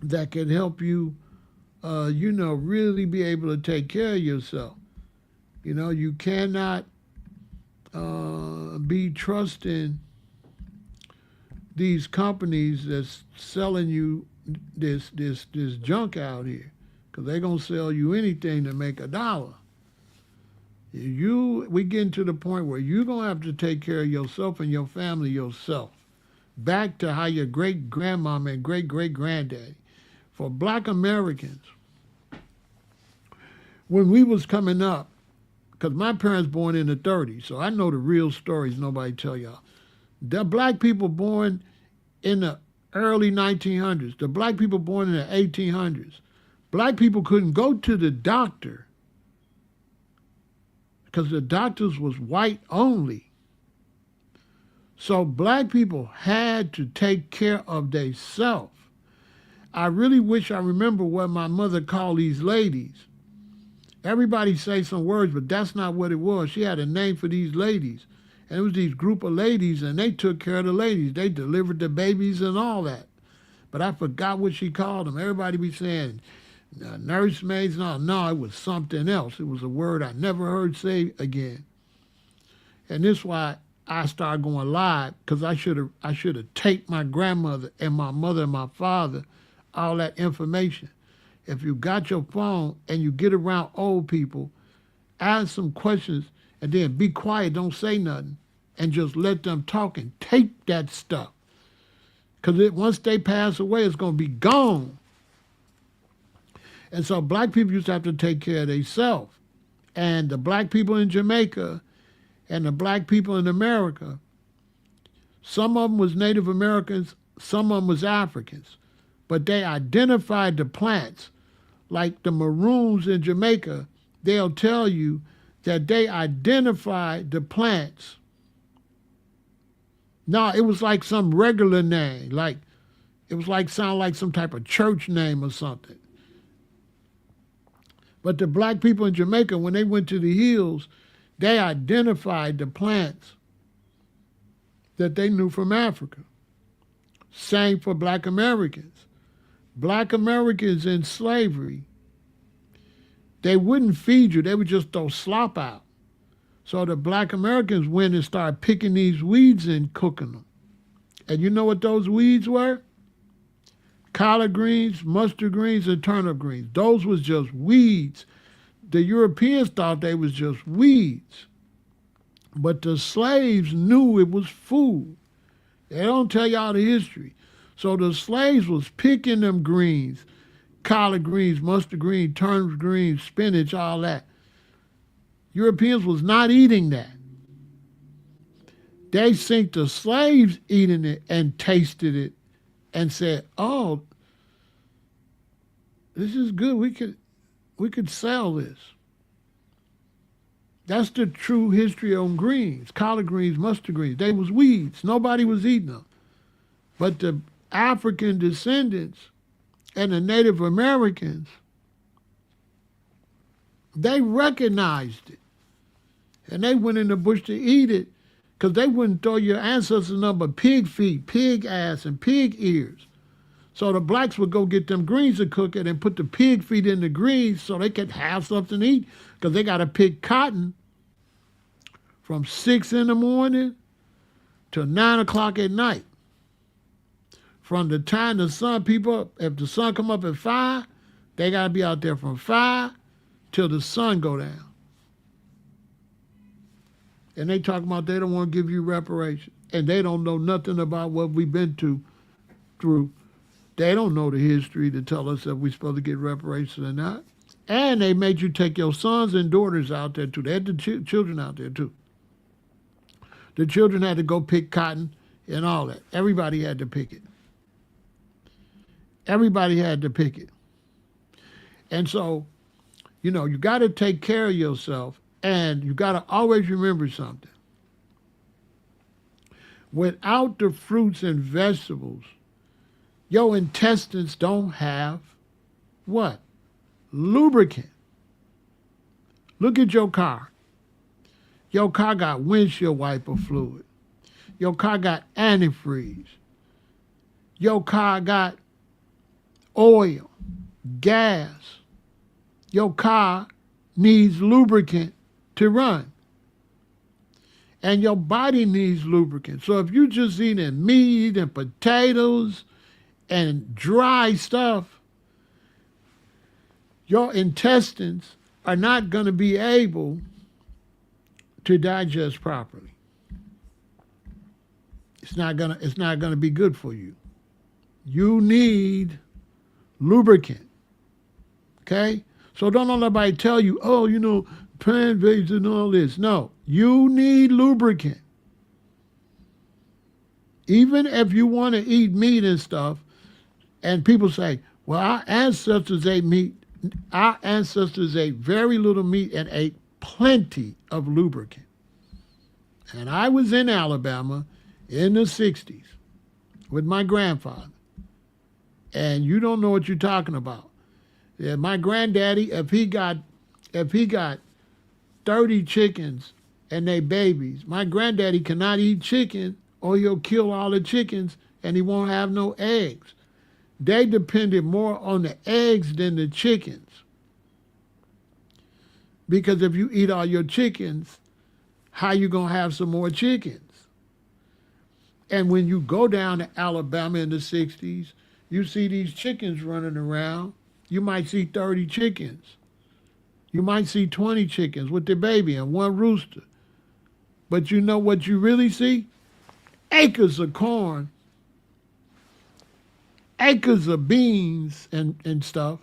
that can help you, really be able to take care of yourself. You know, you cannot be trusting these companies that's selling you this junk out here, because they're gonna sell you anything to make a dollar. We getting to the point where you're gonna have to take care of yourself and your family yourself. Back to how your great grandmama and great great granddaddy. For black Americans, when we was coming up, because my parents born in the 30s, so I know the real stories nobody tell y'all. The black people born in the early 1900s, the black people born in the 1800s, black people couldn't go to the doctor because the doctors was white only. So black people had to take care of themselves. I really wish I remember what my mother called these ladies. Everybody say some words, but that's not what it was. She had a name for these ladies. And it was these group of ladies, and they took care of the ladies. They delivered the babies and all that. But I forgot what she called them. Everybody be saying nursemaids. No, it was something else. It was a word I never heard say again. And this is why I started going live, because I should have taped my grandmother and my mother and my father all that information. If you got your phone and you get around old people, ask some questions and then be quiet, don't say nothing, and just let them talk and tape that stuff. Because once they pass away, it's going to be gone. And so black people used to have to take care of themselves. And the black people in Jamaica and the black people in America, some of them was Native Americans, some of them was Africans. But they identified the plants. Like the Maroons in Jamaica, they'll tell you that they identified the plants. No, it was like some regular name. Like, it was like, sound like some type of church name or something. But the black people in Jamaica, when they went to the hills, they identified the plants that they knew from Africa. Same for black Americans. Black Americans in slavery, they wouldn't feed you. They would just throw slop out. So the black Americans went and started picking these weeds and cooking them. And you know what those weeds were? Collard greens, mustard greens, and turnip greens. Those was just weeds. The Europeans thought they was just weeds. But the slaves knew it was food. They don't tell y'all the history. So the slaves was picking them greens, collard greens, mustard greens, turnip greens, spinach, all that. Europeans was not eating that. They seen the slaves eating it and tasted it and said, oh, this is good. We could sell this. That's the true history on greens, collard greens, mustard greens. They was weeds. Nobody was eating them. But the African descendants and the Native Americans, they recognized it. And they went in the bush to eat it because they wouldn't throw your ancestors nothing but pig feet, pig ass, and pig ears. So the blacks would go get them greens to cook it and put the pig feet in the greens so they could have something to eat, because they got to pick cotton from 6 in the morning to 9 o'clock at night. From the time the sun if the sun come up at 5, they got to be out there from 5 till the sun go down. And they talk about they don't want to give you reparations. And they don't know nothing about what we've been through. They don't know the history to tell us if we're supposed to get reparations or not. And they made you take your sons and daughters out there too. They had the children out there too. The children had to go pick cotton and all that. Everybody had to pick it. Everybody had to pick it. And so, you got to take care of yourself, and you got to always remember something. Without the fruits and vegetables, your intestines don't have what? Lubricant. Look at your car. Your car got windshield wiper fluid. Your car got antifreeze. Your car got oil, gas. Your car needs lubricant to run. And your body needs lubricant. So if you're just eating meat and potatoes and dry stuff, your intestines are not going to be able to digest properly. It's not gonna be good for you. You need lubricant. Okay? So don't let nobody tell you, oh, plant-based and all this. No, you need lubricant. Even if you want to eat meat and stuff, and people say, well, our ancestors ate meat. Our ancestors ate very little meat and ate plenty of lubricant. And I was in Alabama in the 60s with my grandfather. And you don't know what you're talking about. Yeah, my granddaddy, if he got 30 chickens and they babies, my granddaddy cannot eat chicken or he'll kill all the chickens and he won't have no eggs. They depended more on the eggs than the chickens. Because if you eat all your chickens, how you going to have some more chickens? And when you go down to Alabama in the 60s, you see these chickens running around. You might see 30 chickens. You might see 20 chickens with their baby and one rooster. But you know what you really see? Acres of corn, acres of beans and stuff.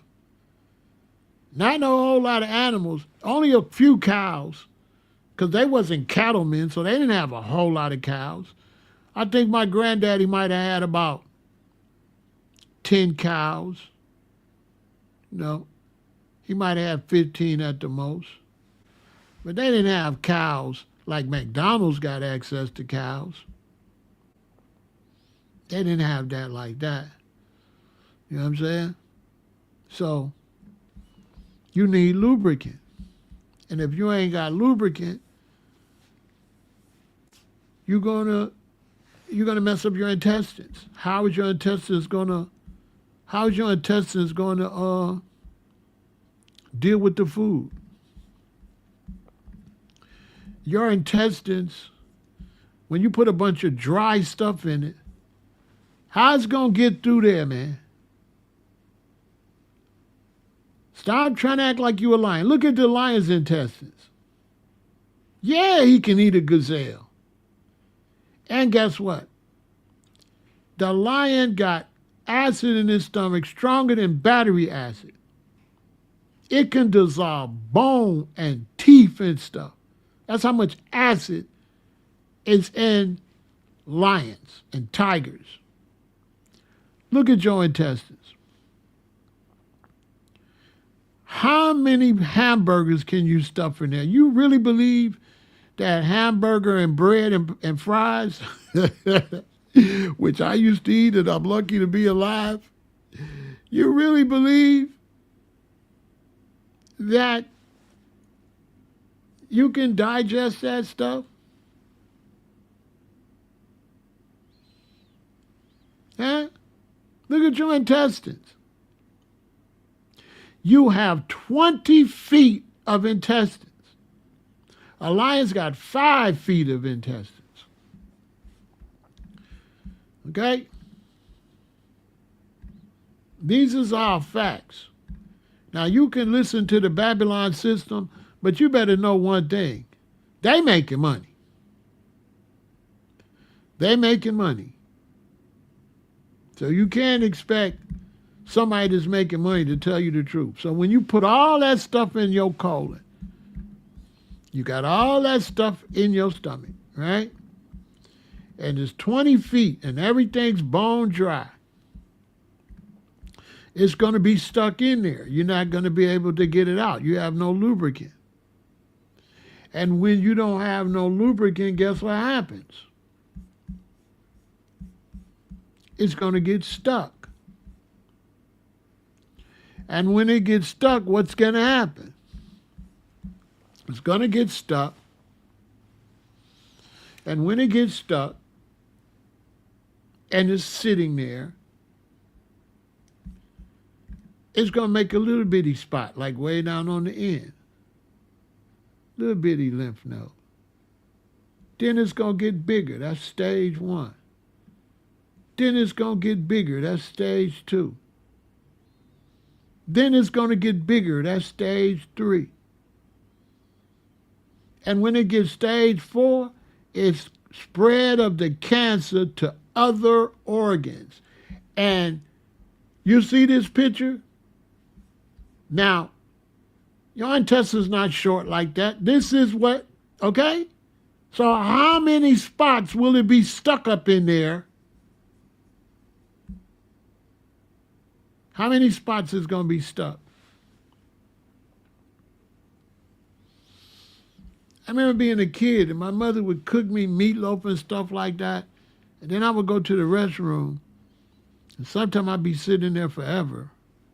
Not a whole lot of animals, only a few cows, because they wasn't cattlemen, so they didn't have a whole lot of cows. I think my granddaddy might have had about 10 cows. No, he might have had 15 at the most. But they didn't have cows like McDonald's got access to cows. They didn't have that like that. You know what I'm saying? So, you need lubricant. And if you ain't got lubricant, you're gonna mess up your intestines. How is your intestines gonna deal with the food? Your intestines, when you put a bunch of dry stuff in it, how's it gonna get through there, man? Stop trying to act like you a lion. Look at the lion's intestines. Yeah, he can eat a gazelle. And guess what? The lion got acid in his stomach stronger than battery acid. It can dissolve bone and teeth and stuff. That's how much acid is in lions and tigers. Look at your intestines. How many hamburgers can you stuff in there? You really believe that hamburger and bread and fries, which I used to eat and I'm lucky to be alive, you really believe that you can digest that stuff? Huh? Look at your intestines. You have 20 feet of intestines. A lion's got 5 feet of intestines. Okay? These is all facts. Now, you can listen to the Babylon system, but you better know one thing. They making money. They making money. So you can't expect somebody that's making money to tell you the truth. So when you put all that stuff in your colon, you got all that stuff in your stomach, right? And it's 20 feet and everything's bone dry. It's going to be stuck in there. You're not going to be able to get it out. You have no lubricant. And when you don't have no lubricant, guess what happens? It's going to get stuck. And when it gets stuck, what's going to happen? It's going to get stuck. And when it gets stuck and it's sitting there, it's going to make a little bitty spot, like way down on the end. Little bitty lymph node. Then it's going to get bigger. That's stage 1. Then it's going to get bigger. That's stage 2. Then it's going to get bigger. That's stage 3. And when it gets stage 4, it's spread of the cancer to other organs. And you see this picture? Now, your intestine's not short like that. This is what, okay? So how many spots will it be stuck up in there? How many spots is going to be stuck? I remember being a kid and my mother would cook me meatloaf and stuff like that. And then I would go to the restroom. And sometimes I'd be sitting there forever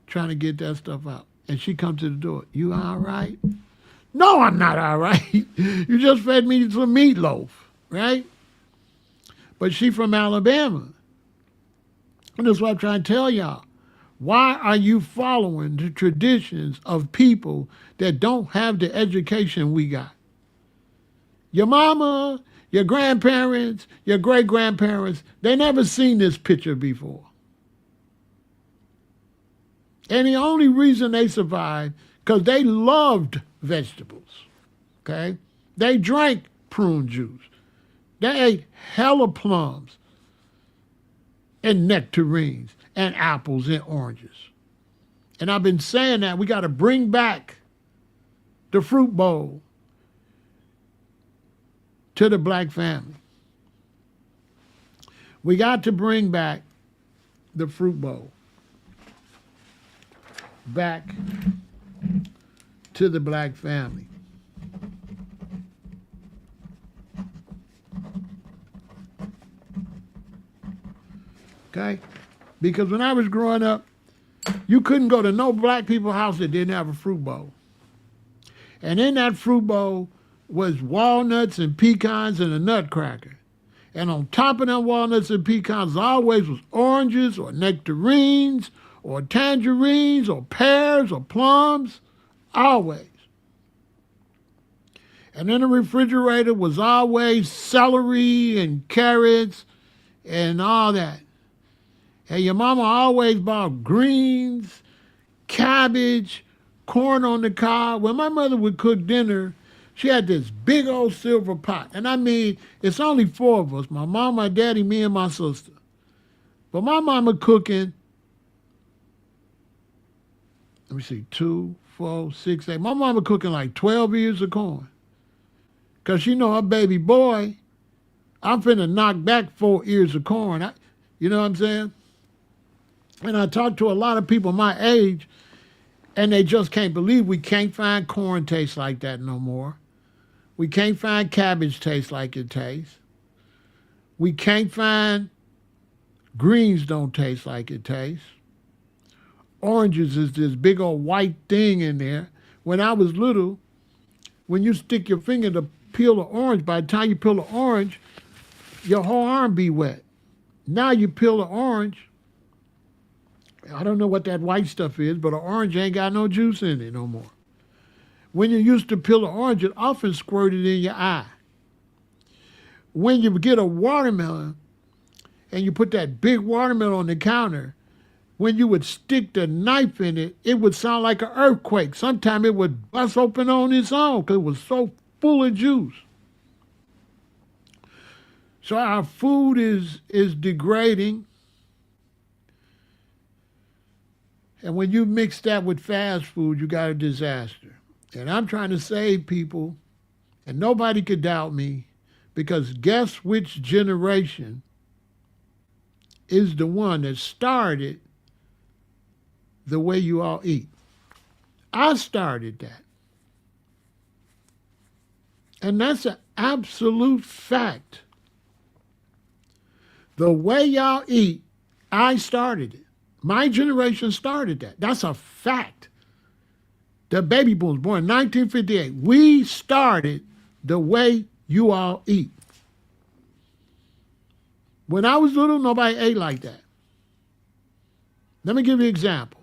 trying to get that stuff out. And she'd come to the door. You all right? No, I'm not all right. You just fed me some meatloaf, right? But she from Alabama. And that's what I'm trying to tell y'all. Why are you following the traditions of people that don't have the education we got? Your mama, your grandparents, your great-grandparents, they never seen this picture before. And the only reason they survived, because they loved vegetables, okay? They drank prune juice. They ate hella plums and nectarines and apples and oranges. And I've been saying that we got to bring back the fruit bowl to the black family. We got to bring back the fruit bowl back to the black family. Okay? Because when I was growing up, you couldn't go to no black people's house that didn't have a fruit bowl. And in that fruit bowl was walnuts and pecans and a nutcracker. And on top of them walnuts and pecans always was oranges or nectarines or tangerines or pears or plums, always. And in the refrigerator was always celery and carrots and all that. And your mama always bought greens, cabbage, corn on the cob. When my mother would cook dinner, she had this big old silver pot. And I mean, it's only 4 of us, my mom, my daddy, me, and my sister. But my mama cooking, let me see, 2, 4, 6, 8. My mama cooking like 12 ears of corn. Because she know her baby boy, I'm finna knock back 4 ears of corn. You know what I'm saying? And I talk to a lot of people my age, and they just can't believe we can't find corn taste like that no more. We can't find cabbage taste like it tastes. We can't find greens don't taste like it tastes. Oranges is this big old white thing in there. When I was little, when you stick your finger to peel an orange, by the time you peel an orange, your whole arm be wet. Now you peel an orange, I don't know what that white stuff is, but an orange ain't got no juice in it no more. When you used to peel an orange, it often squirted in your eye. When you get a watermelon and you put that big watermelon on the counter, when you would stick the knife in it, it would sound like an earthquake. Sometimes it would bust open on its own because it was so full of juice. So our food is degrading. And when you mix that with fast food, you got a disaster. And I'm trying to save people, and nobody could doubt me, because guess which generation is the one that started the way you all eat? I started that. And that's an absolute fact. The way y'all eat, I started it. My generation started that. That's a fact. The baby boomers born in 1958. We started the way you all eat. When I was little, nobody ate like that. Let me give you an example.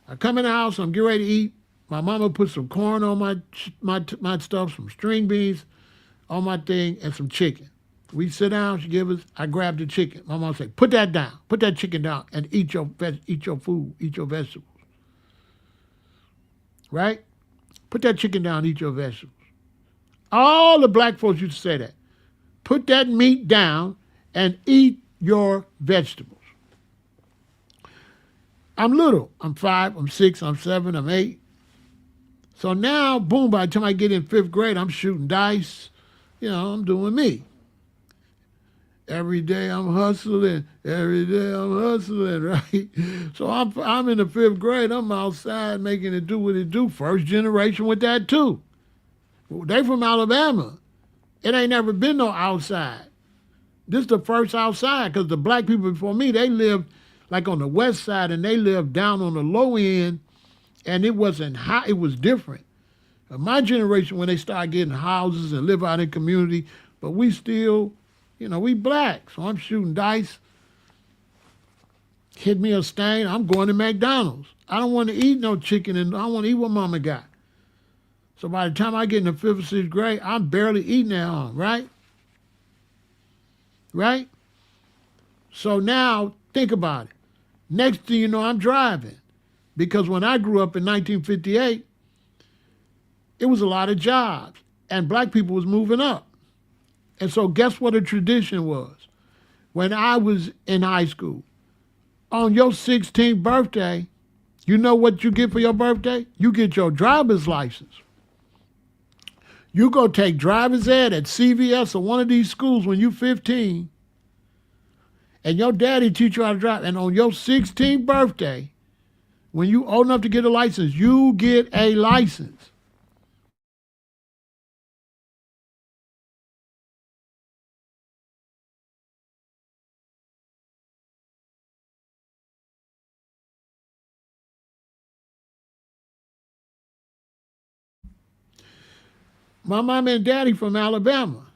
I come in the house, I'm getting ready to eat. My mama put some corn on my stuff, some string beans. on my thing and some chicken. We sit down, she give us, I grab the chicken. My mom say, put that down, put that chicken down and eat your food, eat your vegetables. Right? Put that chicken down, eat your vegetables. All the black folks used to say that. Put that meat down and eat your vegetables. I'm little. I'm 5, I'm 6, I'm 7, I'm 8. So now, boom, by the time I get in 5th grade, I'm shooting dice. You know, I'm doing me. Every day I'm hustling. Every day I'm hustling, right? So I'm in the 5th grade. I'm outside making it do what it do. First generation with that, too. They from Alabama. It ain't never been no outside. This is the first outside because the black people before me, they lived like on the west side and they lived down on the low end and it wasn't high, it was different. My generation, when they started getting houses and live out in community, but we still, you know, we black. So I'm shooting dice, hit me a stain, I'm going to McDonald's. I don't want to eat no chicken and I don't want to eat what mama got. So by the time I get in the 5th or 6th grade, I'm barely eating at home, right? Right? So now, think about it. Next thing you know, I'm driving. Because when I grew up in 1958, it was a lot of jobs. And black people was moving up. And so guess what a tradition was? When I was in high school, on your 16th birthday, you know what you get for your birthday? You get your driver's license. You go take driver's ed at CVS or one of these schools when you're 15, and your daddy teach you how to drive. And on your 16th birthday, when you old enough to get a license, you get a license. My mom and daddy from Alabama.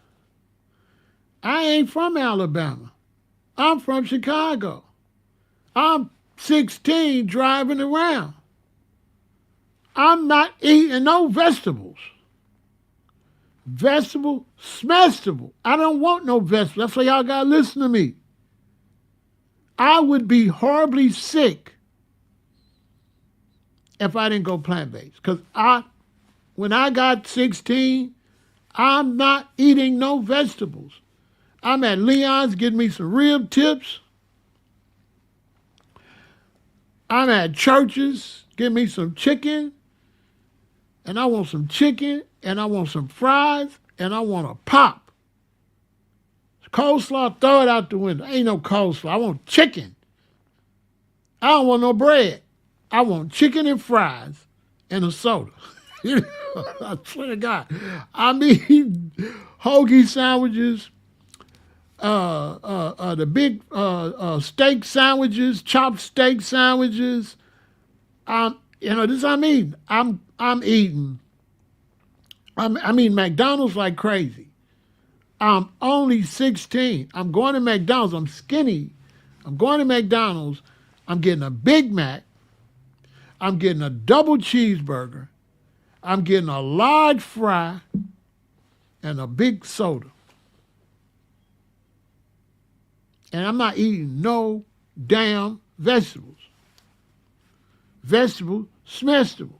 I ain't from Alabama. I'm from Chicago. I'm 16 driving around. I'm not eating no vegetables. Vegetable, smestable. I don't want no vegetables. That's why y'all got to listen to me. I would be horribly sick if I didn't go plant-based. Because when I got 16, I'm not eating no vegetables. I'm at Leon's getting me some rib tips. I'm at Church's getting me some chicken. And I want some chicken, and I want some fries, and I want a pop. Coleslaw, throw it out the window. Ain't no coleslaw. I want chicken. I don't want no bread. I want chicken and fries and a soda. I swear to God. I'm eating hoagie sandwiches, the big steak sandwiches, chopped steak sandwiches. You know, this I'm eating. I'm eating McDonald's like crazy. I'm only 16. I'm going to McDonald's. I'm skinny. I'm going to McDonald's. I'm getting a Big Mac. I'm getting a double cheeseburger. I'm getting a large fry and a big soda. And I'm not eating no damn vegetables. Vegetable, smestable.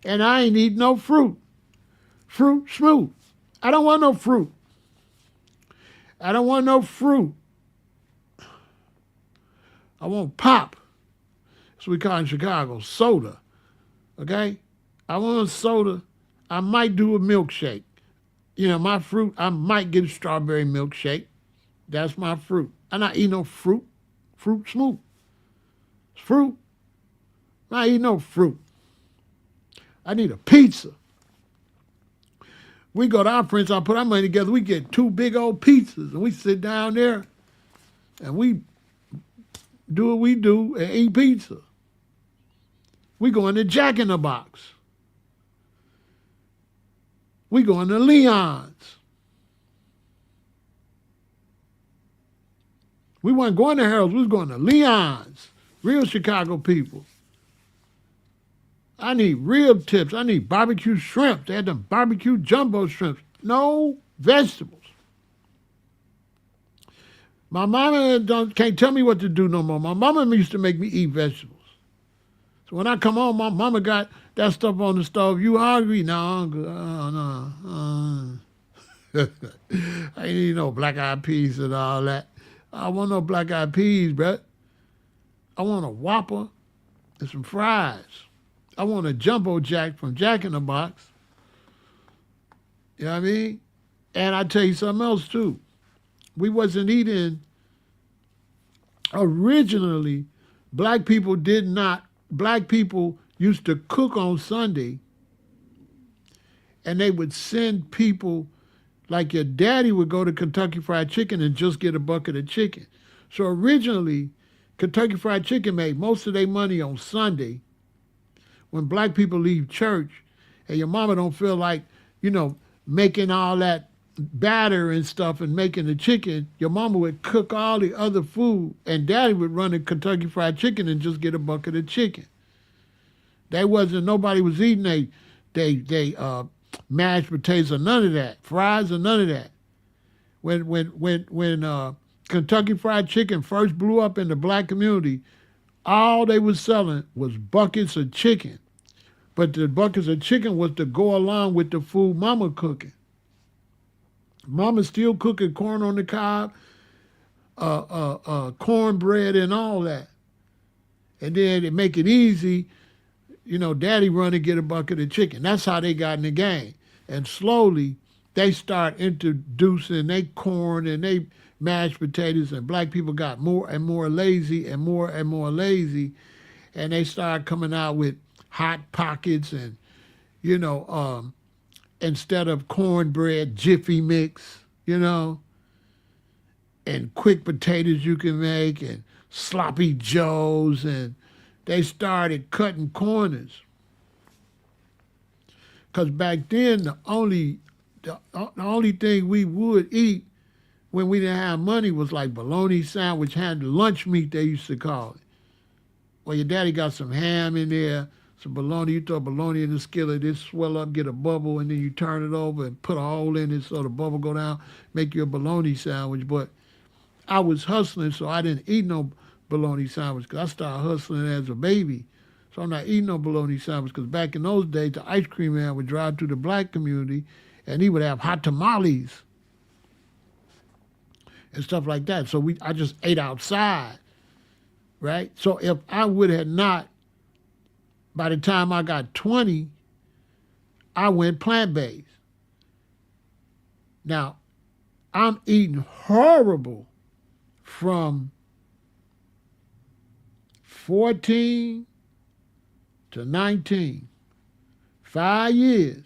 And I ain't eating no fruit. Fruit, smooth. I don't want no fruit. I don't want no fruit. I want pop. That's what we call in Chicago, soda. Okay? I want a soda. I might do a milkshake. You know, my fruit, I might get a strawberry milkshake. That's my fruit. I'm not eating no fruit. Fruit smooth. It's fruit. I'm not eating no fruit. I need a pizza. We go to our friends, I put our money together, we get 2 big old pizzas, and we sit down there, and we do what we do and eat pizza. We go into Jack in the Box. We go into Leon's. We weren't going to Harold's, we was going to Leon's. Real Chicago people. I need rib tips. I need barbecue shrimp. They had them barbecue jumbo shrimps. No vegetables. My mama can't tell me what to do no more. My mama used to make me eat vegetables. So when I come home, my mama got that stuff on the stove. You hungry? No, I'm good. Oh, no. I ain't eating no black-eyed peas and all that. I want no black-eyed peas, bruh. I want a Whopper and some fries. I want a Jumbo Jack from Jack in the Box. You know what I mean? And I tell you something else, too. We wasn't eating, originally, black people used to cook on Sunday, and they would send people, like your daddy would go to Kentucky Fried Chicken and just get a bucket of chicken. So originally, Kentucky Fried Chicken made most of their money on Sunday when black people leave church and your mama don't feel like, making all that batter and stuff and making the chicken. Your mama would cook all the other food and daddy would run a Kentucky Fried Chicken and just get a bucket of chicken. Nobody was eating they mashed potatoes or none of that, fries or none of that. When Kentucky Fried Chicken first blew up in the black community, all they was selling was buckets of chicken. But the buckets of chicken was to go along with the food mama cooking. Mama still cooking corn on the cob, cornbread and all that. And then to make it easy, daddy run and get a bucket of chicken. That's how they got in the game. And slowly, they start introducing they corn and they mashed potatoes, and black people got more and more lazy and more lazy. And they started coming out with Hot Pockets and, instead of cornbread, Jiffy Mix, and quick potatoes you can make and sloppy joes, and they started cutting corners. Because back then, the only thing we would eat when we didn't have money was like bologna sandwich, had the lunch meat they used to call it. Well, your daddy got some ham in there, some bologna. You throw bologna in the skillet, it swell up, get a bubble, and then you turn it over and put a hole in it so the bubble go down, make you a bologna sandwich. But I was hustling, so I didn't eat no bologna sandwich because I started hustling as a baby. So I'm not eating no bologna sandwich because back in those days, the ice cream man would drive through the black community and he would have hot tamales and stuff like that. So I just ate outside, right? So if I would have not, by the time I got 20, I went plant-based. Now, I'm eating horrible from 14 to 19, 5 years.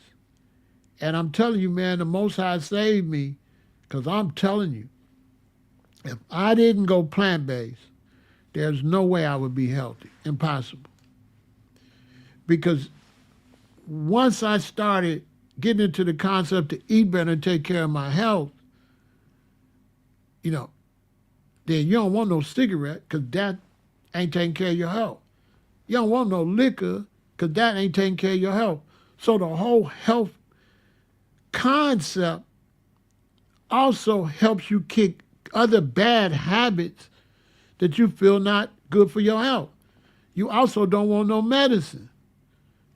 And I'm telling you, man, the Most High saved me, because I'm telling you, if I didn't go plant-based, there's no way I would be healthy. Impossible. Because once I started getting into the concept to eat better and take care of my health, then you don't want no cigarette because that ain't taking care of your health. You don't want no liquor because that ain't taking care of your health. So the whole health concept also helps you kick other bad habits that you feel not good for your health. You also don't want no medicine.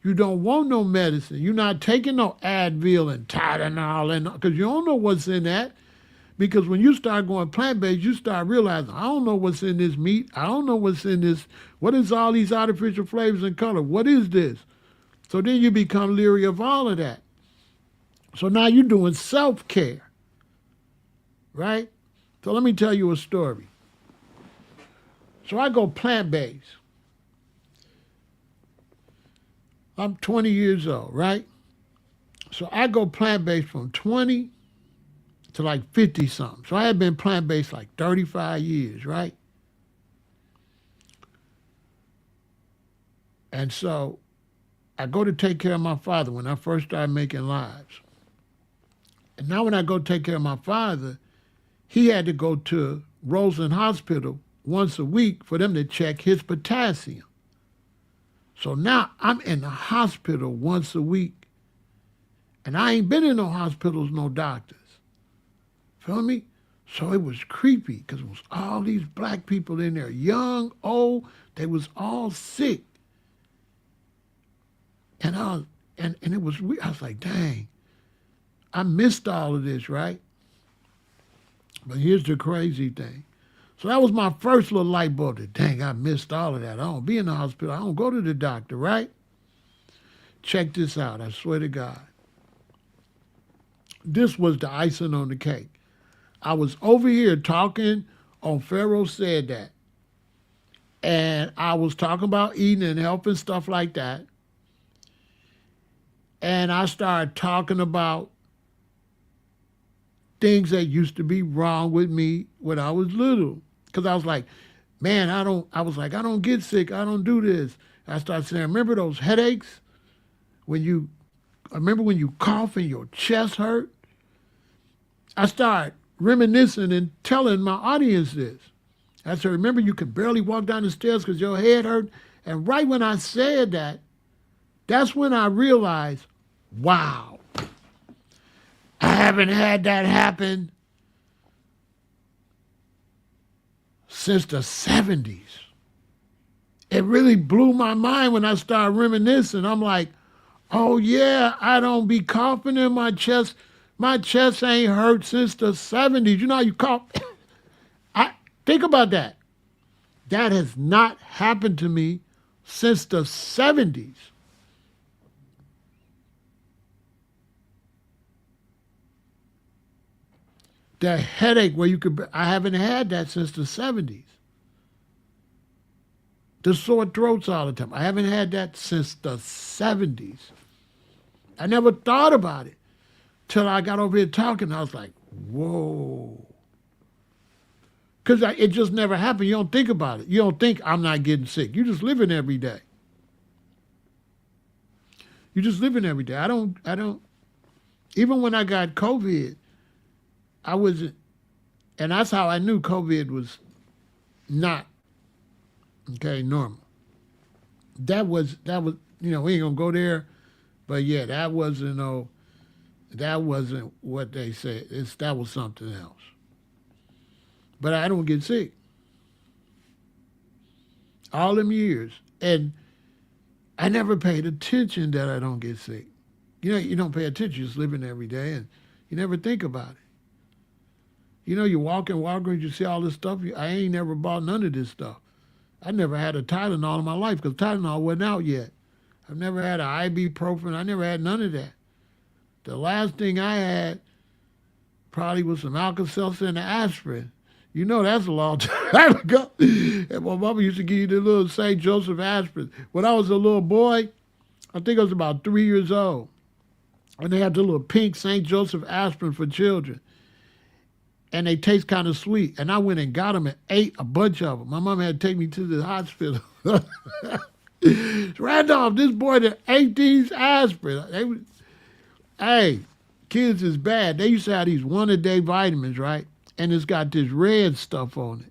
You don't want no medicine. You're not taking no Advil and Tylenol because you don't know what's in that. Because when you start going plant-based, you start realizing, I don't know what's in this meat. I don't know what's in this. What is all these artificial flavors and color? What is this? So then you become leery of all of that. So now you're doing self-care, right? So let me tell you a story. So I go plant-based. I'm 20 years old, right? So I go plant-based from 20 to like 50-something. So I had been plant-based like 35 years, right? And so I go to take care of my father when I first started making lives. And now when I go take care of my father, he had to go to Roseland Hospital once a week for them to check his potassium. So now I'm in the hospital once a week. And I ain't been in no hospitals, no doctors. Feel me? So it was creepy because it was all these black people in there, young, old. They was all sick. And and it was weird. I was like, dang, I missed all of this, right? But here's the crazy thing. So that was my first little light bulb. That, dang, I missed all of that. I don't be in the hospital. I don't go to the doctor, right? Check this out. I swear to God. This was the icing on the cake. I was over here talking on Pharaoh Said That. And I was talking about eating and health and stuff like that. And I started talking about things that used to be wrong with me when I was little. Because I was like, man, I don't get sick. I don't do this. I started saying, remember those headaches? I remember when you cough and your chest hurt? I started reminiscing and telling my audience this. I said, remember you could barely walk down the stairs because your head hurt? And right when I said that, that's when I realized, wow, I haven't had that happen since the 70s. It really blew my mind when I started reminiscing. I'm like, oh yeah, I don't be coughing in my chest. My chest ain't hurt since the 70s. You know how you cough? Think about that. That has not happened to me since the 70s. The headache where I haven't had that since the 70s. The sore throats all the time. I haven't had that since the 70s. I never thought about it till I got over here talking. I was like, whoa. Because it just never happened. You don't think about it. You don't think I'm not getting sick. You just living every day. You just living every day. I don't, even when I got COVID, I wasn't, and that's how I knew COVID was not, normal. That was, we ain't gonna go there, but yeah, that wasn't what they said. That was something else. But I don't get sick. All them years. And I never paid attention that I don't get sick. You don't pay attention, you're just living every day, and you never think about it. You walk in Walgreens, you see all this stuff. I ain't never bought none of this stuff. I never had a Tylenol in my life because Tylenol wasn't out yet. I've never had an ibuprofen. I never had none of that. The last thing I had probably was some Alka-Seltzer and an aspirin. That's a long time ago. And my mama used to give you the little St. Joseph aspirin. When I was a little boy, I think I was about 3 years old, and they had the little pink St. Joseph aspirin for children. And they taste kind of sweet. And I went and got them and ate a bunch of them. My mom had to take me to the hospital. Randolph, this boy that ate these aspirin. Hey, kids is bad. They used to have these one-a-day vitamins, right? And it's got this red stuff on it.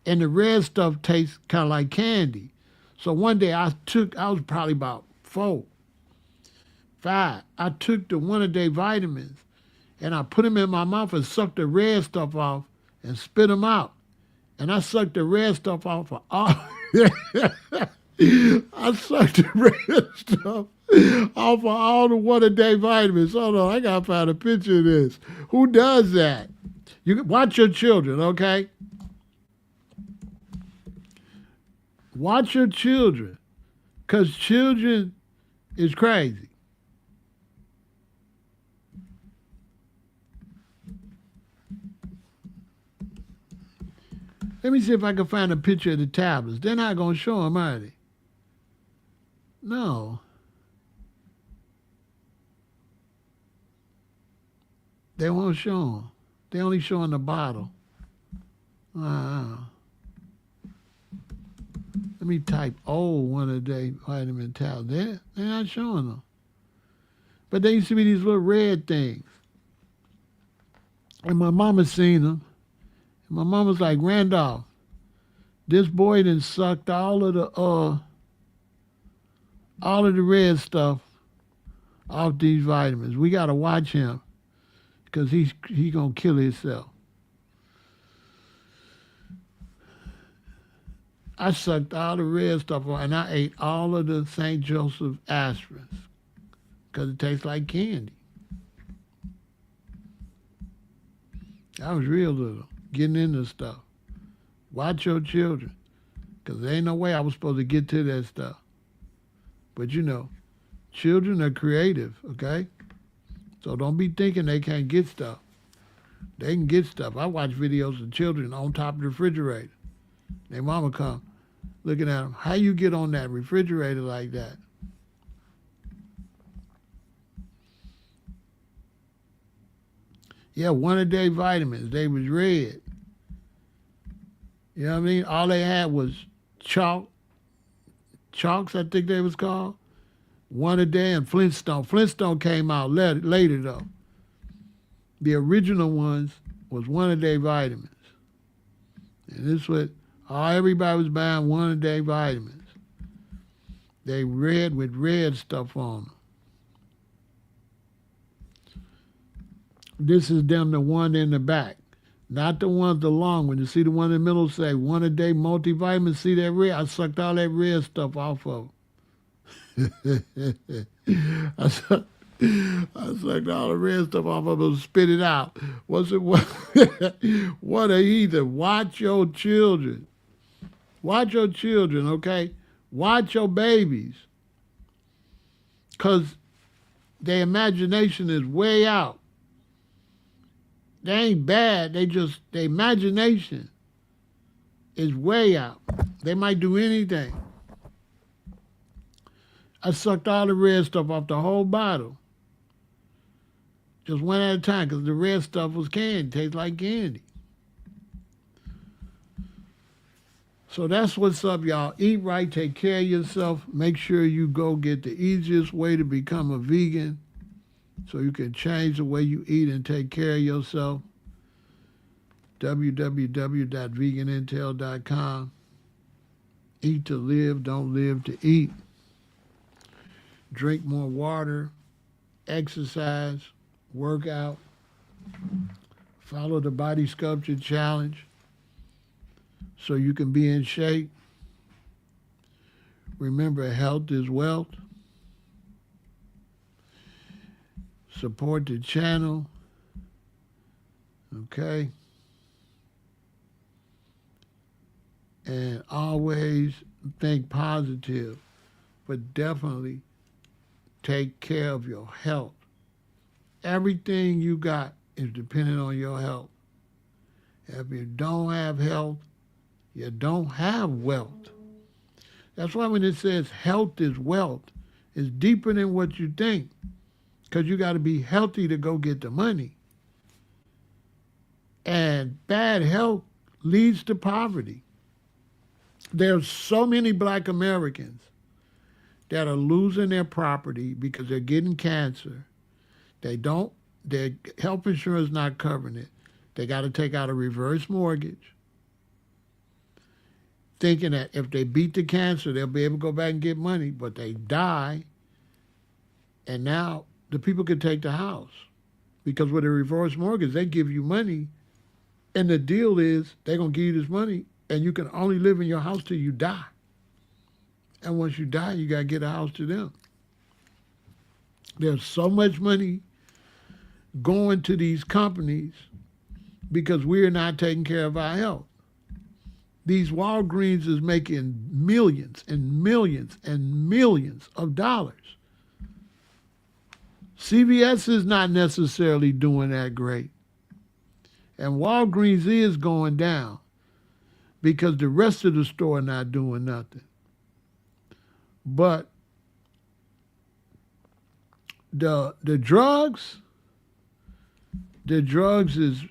And the red stuff tastes kind of like candy. So one day I was probably about 4, 5. I took the one-a-day vitamins and I put them in my mouth and sucked the red stuff off and spit them out. And I sucked the red stuff off of all. I sucked the red stuff off of all the one-a-day vitamins. Hold on, I gotta find a picture of this. Who does that? You watch your children, okay? Watch your children, because children is crazy. Let me see if I can find a picture of the tablets. They're not going to show them, are they? No. They won't show them. They only showing the bottle. Let me type old one-a-day vitamin tablet. They're not showing them. But they used to be these little red things. And my mama seen them. And my mama's like, Randolph, this boy done sucked all of the red stuff off these vitamins. We got to watch him. because he gonna kill himself. I sucked all the red stuff off, and I ate all of the St. Joseph aspirins because it tastes like candy. I was real little, getting into stuff. Watch your children, because there ain't no way I was supposed to get to that stuff. But you know, children are creative, okay? So don't be thinking they can't get stuff. They can get stuff. I watch videos of children on top of the refrigerator. Their mama come looking at them. How you get on that refrigerator like that? Yeah, one-a-day vitamins. They was red. You know what I mean? All they had was chalks, I think they was called. One a day, and Flintstone. Flintstone came out later though. The original ones was one-a-day vitamins. And this was, everybody was buying one-a-day vitamins. They red with red stuff on them. This is them, the one in the back. Not the ones the long one. You see the one in the middle say one-a-day multivitamin. See that red? I sucked all that red stuff off of them. I sucked all the red stuff off of them and spit it out. What a heathen. Watch your children. Watch your children, okay? Watch your babies. Because their imagination is way out. They ain't bad. Their imagination is way out. They might do anything. I sucked all the red stuff off the whole bottle. Just one at a time, because the red stuff was candy. Tastes like candy. So that's what's up, y'all. Eat right, take care of yourself. Make sure you go get the easiest way to become a vegan so you can change the way you eat and take care of yourself. www.veganintel.com. Eat to live, don't live to eat. Drink more water, exercise, work out, follow the body sculpture challenge so you can be in shape. Remember, health is wealth. Support the channel, okay? And always think positive, but definitely take care of your health. Everything you got is dependent on your health. If you don't have health, you don't have wealth. That's why when it says health is wealth, it's deeper than what you think. Because you got to be healthy to go get the money. And bad health leads to poverty. There's so many black Americans that are losing their property because they're getting cancer. Their health insurance not covering it. They got to take out a reverse mortgage, thinking that if they beat the cancer, they'll be able to go back and get money, but they die, and now the people can take the house. Because with a reverse mortgage, they give you money, and the deal is they're going to give you this money, and you can only live in your house till you die. And once you die, you got to get a house to them. There's so much money going to these companies because we're not taking care of our health. These Walgreens is making millions and millions and millions of dollars. CVS is not necessarily doing that great. And Walgreens is going down because the rest of the store not doing nothing. But the drugs is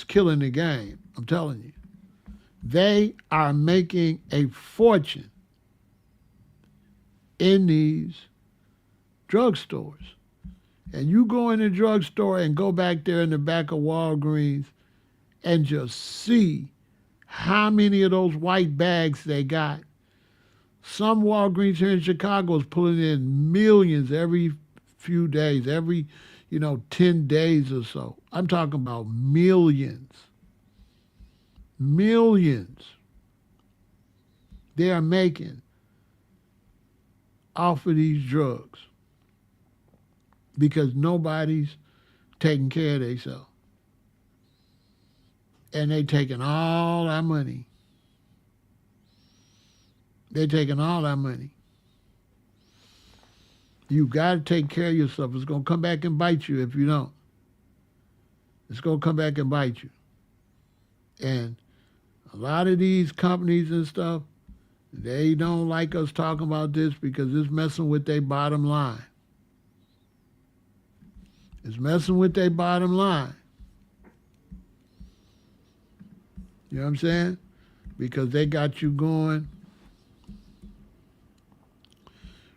killing the game. I'm telling you. They are making a fortune in these drugstores. And you go in the drugstore and go back there in the back of Walgreens and just see how many of those white bags they got. Some Walgreens here in Chicago is pulling in millions every few days, 10 days or so. I'm talking about millions. Millions they are making off of these drugs because nobody's taking care of themselves. And they taking all our money. They taking all our money. You got to take care of yourself. It's going to come back and bite you if you don't. It's going to come back and bite you. And a lot of these companies and stuff, they don't like us talking about this because it's messing with their bottom line. It's messing with their bottom line. You know what I'm saying? Because they got you going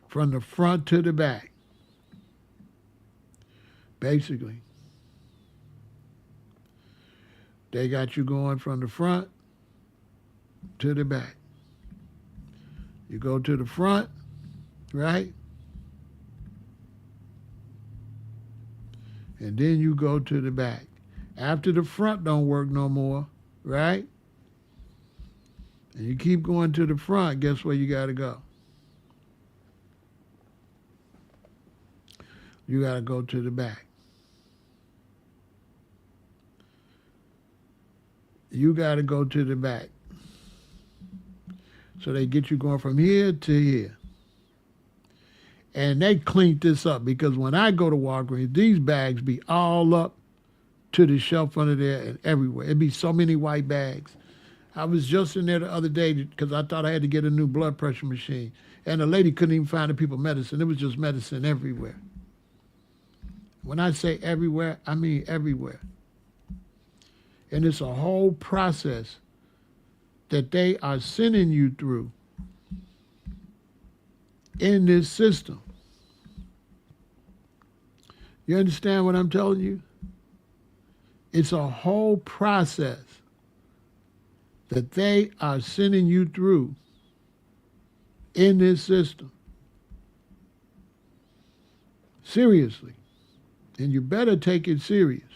from the front to the back, basically. They got you going from the front to the back. You go to the front, right? And then you go to the back. After the front don't work no more, right? And you keep going to the front, guess where you got to go? You got to go to the back. You got to go to the back. So they get you going from here to here. And they cleaned this up because when I go to Walgreens, these bags be all up to the shelf under there and everywhere. It'd be so many white bags. I was just in there the other day because I thought I had to get a new blood pressure machine. And the lady couldn't even find the people medicine. It was just medicine everywhere. When I say everywhere, I mean everywhere. And it's a whole process that they are sending you through in this system. You understand what I'm telling you? It's a whole process that they are sending you through in this system. Seriously. And you better take it serious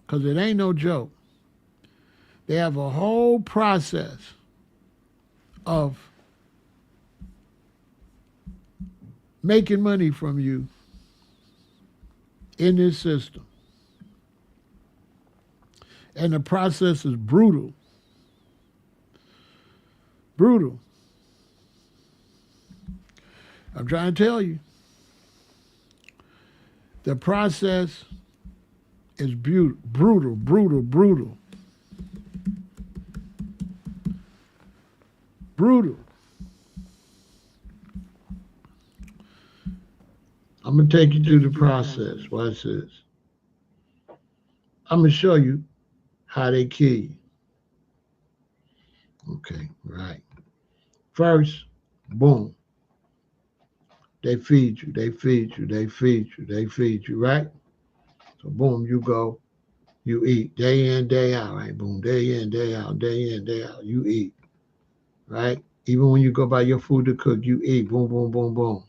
because it ain't no joke. They have a whole process of making money from you in this system. And the process is brutal. Brutal. I'm trying to tell you. The process is brutal, brutal. Brutal. I'm going to take you through the process. Watch this. I'm going to show you how they kill you. Okay, right. First, boom. They feed you, right? So boom, you go, you eat day in, day out, right? Boom, day in, day out, you eat, right? Even when you go buy your food to cook, you eat, boom, boom, boom, boom.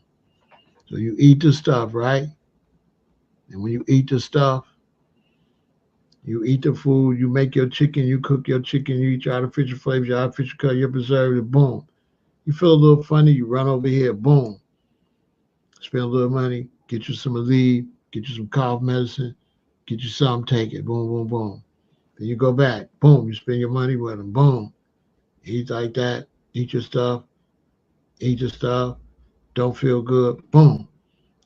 So you eat the stuff, right? And when you eat the stuff, you eat the food, you make your chicken, you cook your chicken, you eat your artificial flavors, your artificial color, your preservative, boom. You feel a little funny, you run over here, boom. Spend a little money, get you some Aleve, get you some cough medicine, get you something, take it, boom, boom, boom. Then you go back, boom, you spend your money with them, boom. Eat like that, eat your stuff, don't feel good, boom.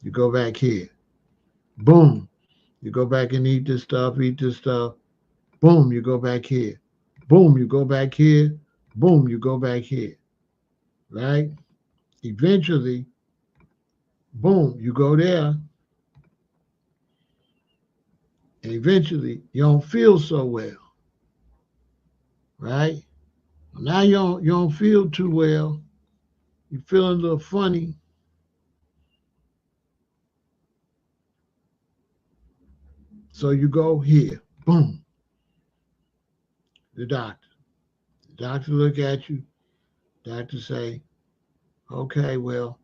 You go back here, boom. You go back and eat this stuff, boom, you go back here, boom, you go back here, boom, you go back here, right? Eventually, boom, you go there, and eventually you don't feel so well, right? Now you don't feel too well. You're feeling a little funny. So you go here, boom, the doctor. The doctor look at you. Doctor say, okay, well,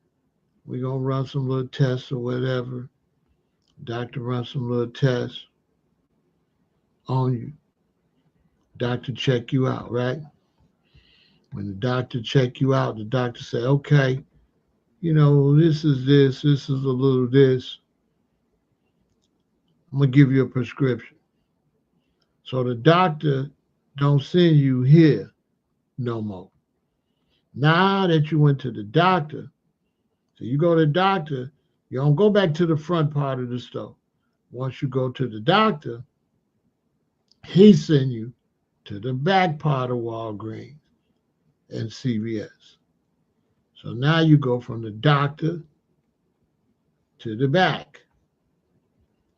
we're going to run some little tests or whatever. Doctor runs some little tests on you. Doctor check you out, right? When the doctor check you out, the doctor say, okay, this is this, this is a little this. I'm gonna give you a prescription. So the doctor don't send you here no more. Now that you went to the doctor, so you go to the doctor, you don't go back to the front part of the store. Once you go to the doctor, he send you to the back part of Walgreens and CVS. So now you go from the doctor to the back.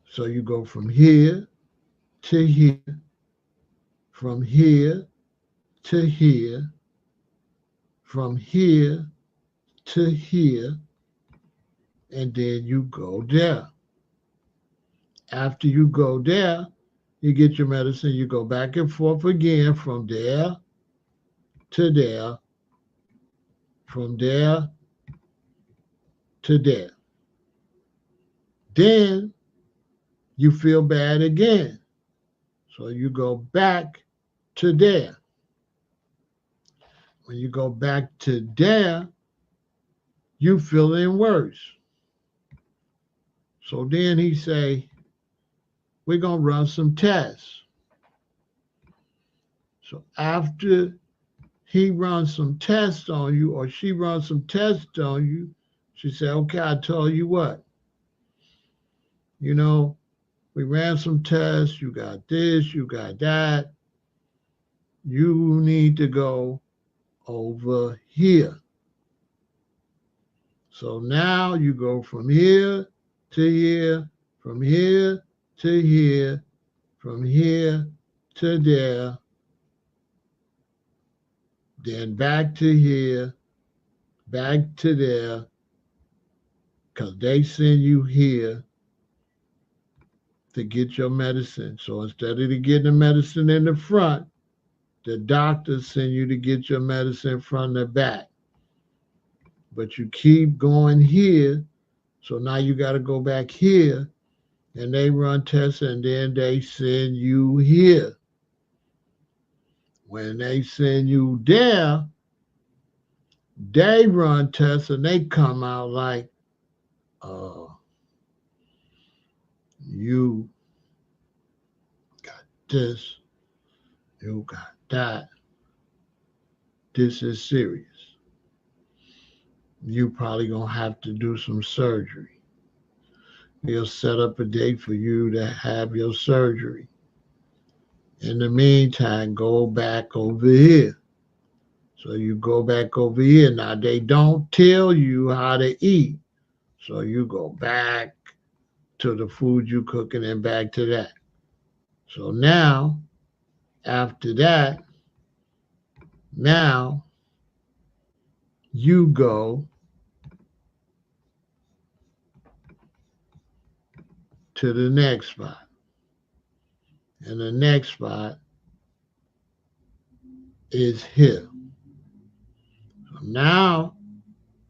So you go from here to here, from here to here, from here to here, and then you go there. After you go there, you get your medicine, you go back and forth again from there to there, from there to there. Then you feel bad again. So you go back to there. When you go back to there, you feeling worse. So then he say, we're going to run some tests. So after he runs some tests on you or she runs some tests on you, she said, okay, I tell you what, we ran some tests, you got this, you got that. You need to go over here. So now you go from here to here, from here to here, from here to there, then back to here, back to there, because they send you here to get your medicine. So instead of getting the medicine in the front, the doctors send you to get your medicine from the back. But you keep going here, so now you got to go back here, and they run tests, and then they send you here. When they send you there, they run tests, and they come out like, you got this, you got that. This is serious. You probably gonna have to do some surgery. We'll set up a date for you to have your surgery. In the meantime, go back over here. So you go back over here. Now they don't tell you how to eat. So you go back to the food you cooking and back to that. So now, after that, now you go to the next spot. And the next spot is here. So now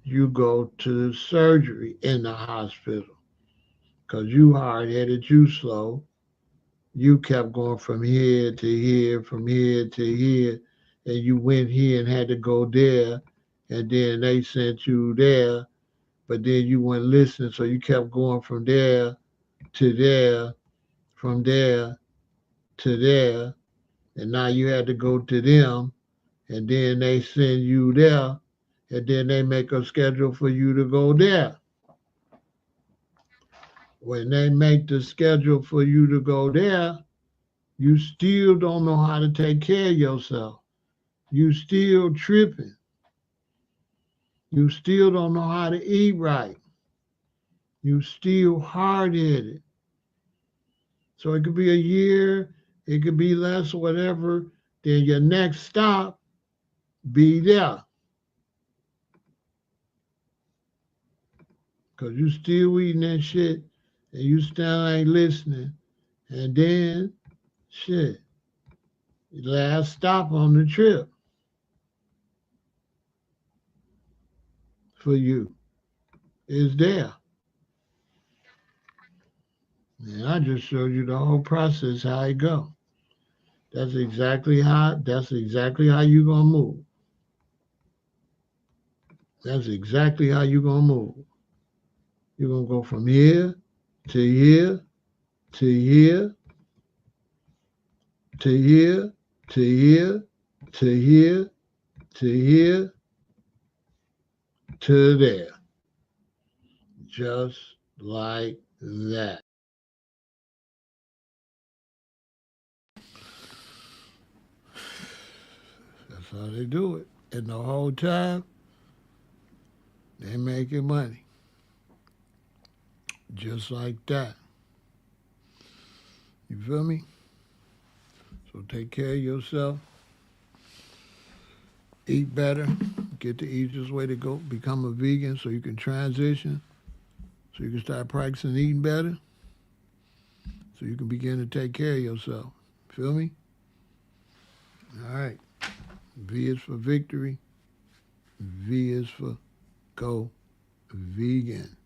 you go to surgery in the hospital because you hard-headed, you slow. You kept going from here to here, from here to here, and you went here and had to go there, and then they sent you there, but then you weren't listening, so you kept going from there to there, from there to there, and now you had to go to them, and then they send you there, and then they make a schedule for you to go there. When they make the schedule for you to go there, you still don't know how to take care of yourself. You still tripping. You still don't know how to eat right. You still hard-headed. So it could be a year, it could be less, or whatever. Then your next stop be there. Because you still eating that shit and you still ain't listening. And then, shit, the last stop on the trip for you is there. And I just showed you the whole process, how it go. That's exactly how you gonna move. That's exactly how you gonna move. You're gonna go from here to here to here to here to here to here to here to there. Just like that. That's how they do it. And the whole time, they making money. Just like that. You feel me? So take care of yourself. Eat better. Get the easiest way to go. Become a vegan so you can transition. So you can start practicing eating better. So you can begin to take care of yourself. Feel me? All right. V is for victory. V is for go vegan.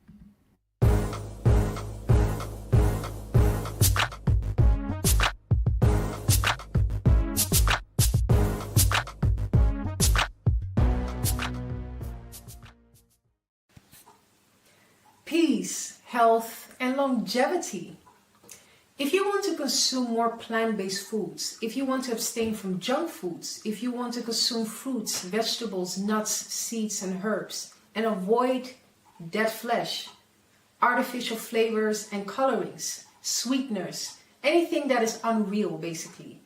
Peace, health, and longevity. If you want to consume more plant-based foods, if you want to abstain from junk foods, if you want to consume fruits, vegetables, nuts, seeds, and herbs, and avoid dead flesh, artificial flavors and colorings, sweeteners, anything that is unreal basically,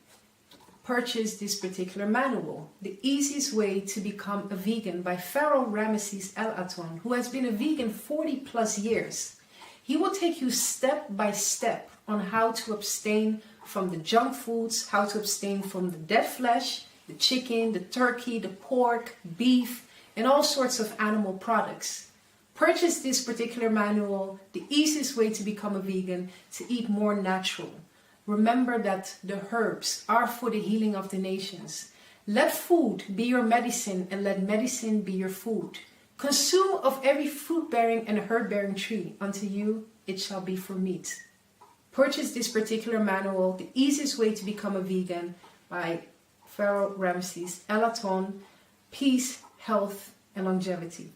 purchase this particular manual, The Easiest Way to Become a Vegan by Pharaoh Ramesses El Aton, who has been a vegan 40 plus years. He will take you step by step on how to abstain from the junk foods, how to abstain from the dead flesh, the chicken, the turkey, the pork, beef, and all sorts of animal products. Purchase this particular manual, The Easiest Way to Become a Vegan, to eat more natural. Remember that the herbs are for the healing of the nations. Let food be your medicine and let medicine be your food. Consume of every fruit-bearing and herb-bearing tree. Unto you it shall be for meat. Purchase this particular manual, The Easiest Way to Become a Vegan by Pharaoh Ramesses El Aton. Peace, health, and longevity.